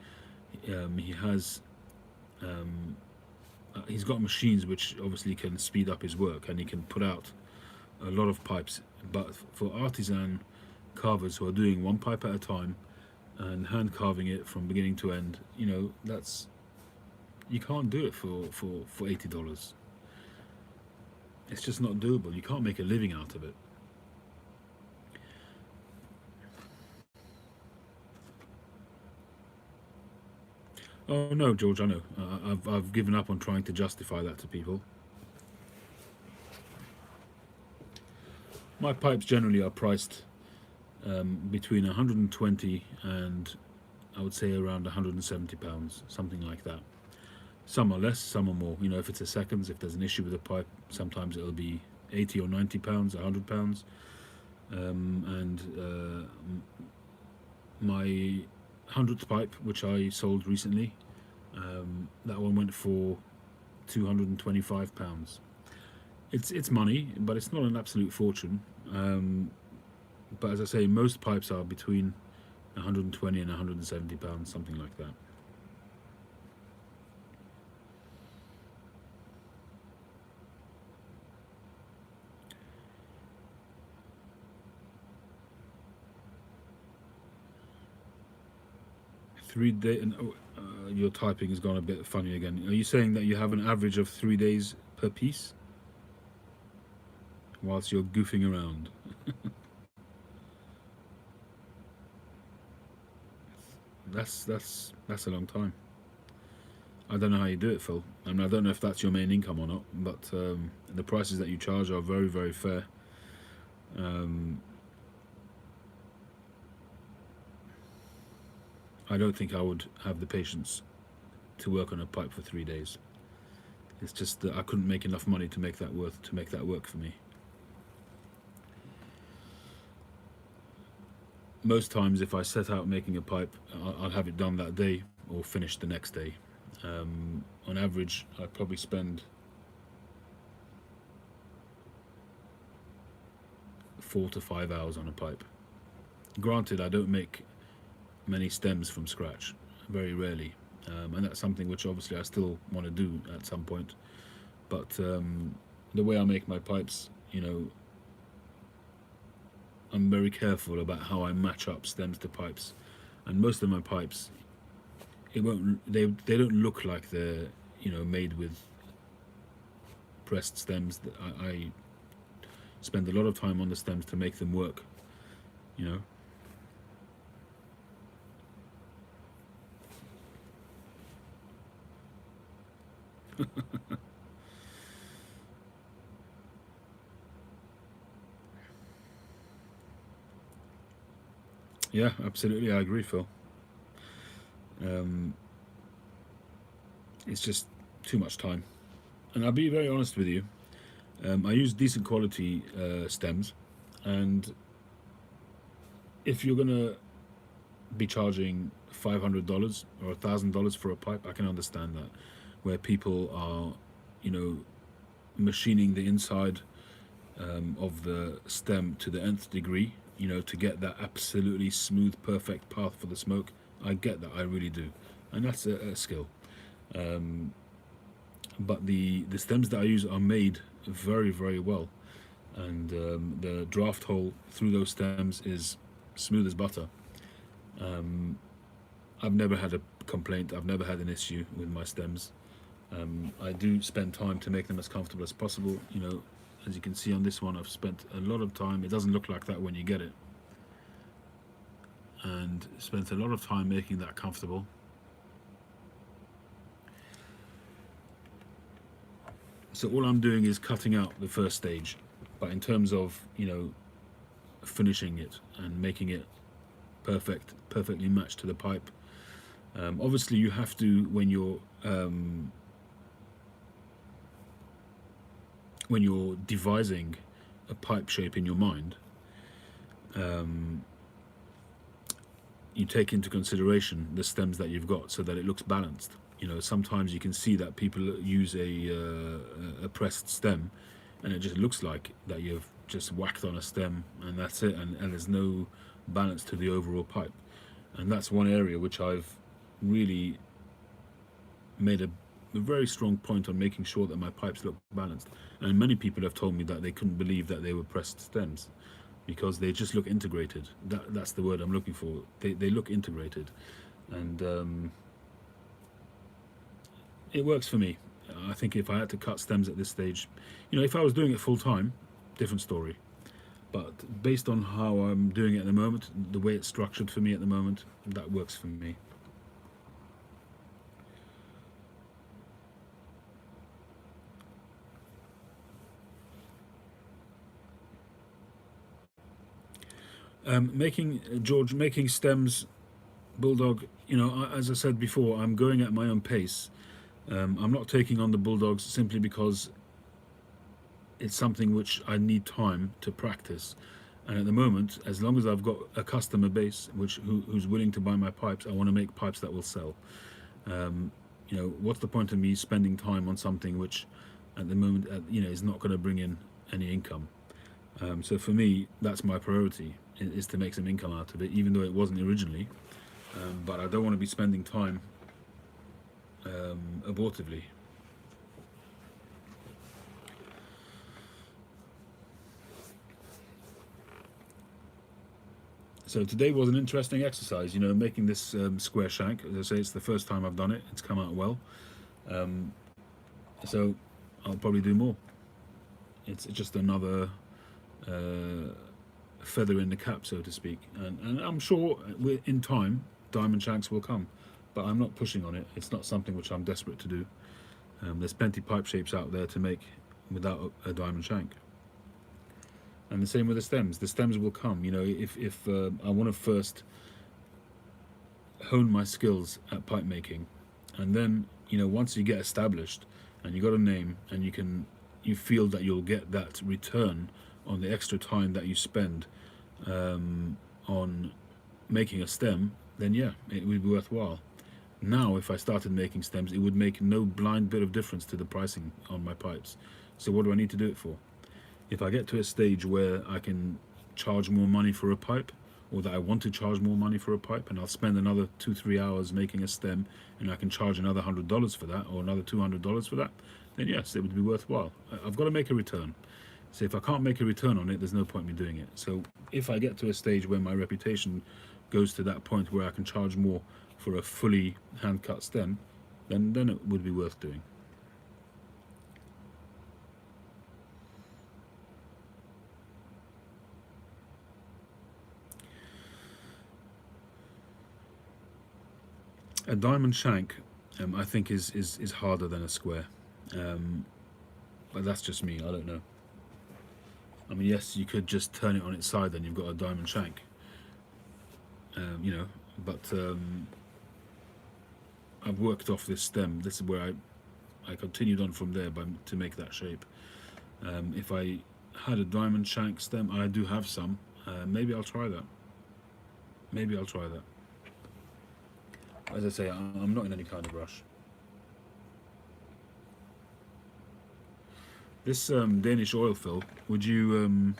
he has. He's got machines which obviously can speed up his work, and he can put out a lot of pipes. But for artisan carvers who are doing one pipe at a time and hand carving it from beginning to end, you know, you can't do it for $80. It's just not doable. You can't make a living out of it. Oh no, George, I know. I've given up on trying to justify that to people. My pipes generally are priced between 120 and I would say around £170, something like that. Some are less, some are more. You know, if it's a seconds, if there's an issue with the pipe, sometimes it'll be £80 or £90, £100. And my 100th pipe, which I sold recently, that one went for £225. It's money, but it's not an absolute fortune. But as I say, most pipes are between 120 and £170, something like that. your typing has gone a bit funny again. Are you saying that you have an average of 3 days per piece whilst you're goofing around? That's a long time. I don't know how you do it, Phil. I mean, I don't know if that's your main income or not, but the prices that you charge are very, very fair. Um, I don't think I would have the patience to work on a pipe for 3 days. It's just that I couldn't make enough money to make that work for me. Most times, if I set out making a pipe, I'll have it done that day or finished the next day. On average, I probably spend 4 to 5 hours on a pipe. Granted, I don't make many stems from scratch, very rarely, and that's something which obviously I still want to do at some point. But the way I make my pipes, I'm very careful about how I match up stems to pipes, and most of my pipes, they don't look like they're made with pressed stems. That I spend a lot of time on the stems to make them work. You know. Yeah, absolutely, I agree, Phil. Um, it's just too much time, and I'll be very honest with you. I use decent quality stems, and if you're gonna be charging $500 or $1,000 for a pipe, I can understand that. Where people are, machining the inside of the stem to the nth degree, to get that absolutely smooth, perfect path for the smoke. I get that, I really do, and that's a skill. Um, but the stems that I use are made very, very well, and the draft hole through those stems is smooth as butter. Um, I've never had a complaint. I've never had an issue with my stems. I do spend time to make them as comfortable as possible. As you can see on this one, I've spent a lot of time. It doesn't look like that when you get it, and spent a lot of time making that comfortable. So all I'm doing is cutting out the first stage, but in terms of finishing it and making it perfectly matched to the pipe. Obviously, you have to when you're devising a pipe shape in your mind. You take into consideration the stems that you've got so that it looks balanced. Sometimes you can see that people use a pressed stem, and it just looks like that you've just whacked on a stem and that's it, and there's no balance to the overall pipe. And that's one area which I've really made a very strong point on making sure that my pipes look balanced. And many people have told me that they couldn't believe that they were pressed stems because they just look integrated. That's the word I'm looking for. They look integrated, and it works for me. I think if I had to cut stems at this stage, if I was doing it full time, different story. But based on how I'm doing it at the moment, the way it's structured for me at the moment, that works for me. Making stems, Bulldog, as I said before, I'm going at my own pace. I'm not taking on the Bulldogs simply because it's something which I need time to practice. And at the moment, as long as I've got a customer base who's willing to buy my pipes, I want to make pipes that will sell. What's the point of me spending time on something which, at the moment, is not going to bring in any income? So for me, that's my priority, is to make some income out of it, even though it wasn't originally. But I don't want to be spending time abortively. So today was an interesting exercise, you know, making this square shank. As I say, it's the first time I've done it. It's come out well. So I'll probably do more. It's just another feather in the cap, so to speak. And I'm sure in time, diamond shanks will come. But I'm not pushing on it. It's not something which I'm desperate to do. There's plenty pipe shapes out there to make without a diamond shank. And the same with the stems. The stems will come. You know, if I want to first hone my skills at pipe making, and then, you know, once you get established and you got a name and you feel that you'll get that return on the extra time that you spend on making a stem, then yeah, it would be worthwhile. Now, if I started making stems, it would make no blind bit of difference to the pricing on my pipes. So what do I need to do it for? If I get to a stage where I can charge more money for a pipe, or that I want to charge more money for a pipe, and I'll spend another 2-3 hours making a stem, and I can charge another $100 for that, or another $200 for that, then yes, it would be worthwhile. I've got to make a return. So if I can't make a return on it, there's no point in me doing it. So if I get to a stage where my reputation goes to that point where I can charge more for a fully hand-cut stem, then it would be worth doing. A diamond shank, I think is harder than a square, but that's just me. I don't know. I mean, yes, you could just turn it on its side, then you've got a diamond shank. You know, but I've worked off this stem. This is where I continued on from there to make that shape. If I had a diamond shank stem, I do have some. Maybe I'll try that. Maybe I'll try that. As I say, I'm not in any kind of rush. This Danish oil fill, would you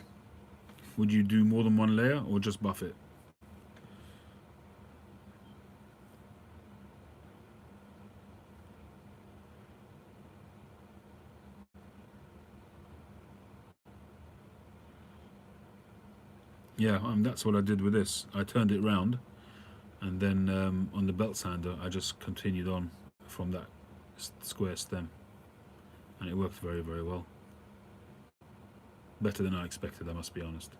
do more than one layer or just buff it? Yeah, that's what I did with this. I turned it round, and then on the belt sander I just continued on from that square stem, and it worked very, very well. Better than I expected, I must be honest.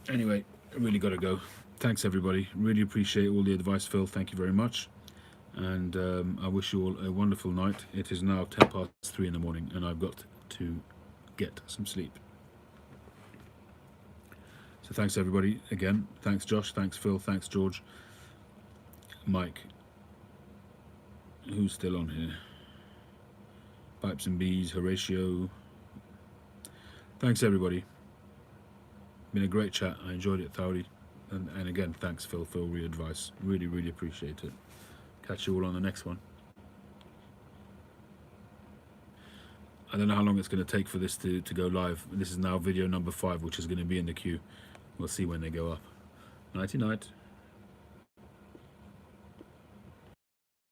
Anyway, I really got to go. Thanks everybody. Really appreciate all the advice, Phil. Thank you very much. And I wish you all a wonderful night. It is now 3:10 in the morning, and I've got to get some sleep. So thanks everybody again. Thanks Josh, thanks Phil, thanks George, Mike, who's still on here, Pipes and Bees, Horatio. Thanks everybody. Been a great chat. I enjoyed it thoroughly. And again, thanks Phil for all your advice. Really, really appreciate it. Catch you all on the next one. I don't know how long it's going to take for this to go live. This is now video number 5, which is going to be in the queue. We'll see when they go up. Nighty night.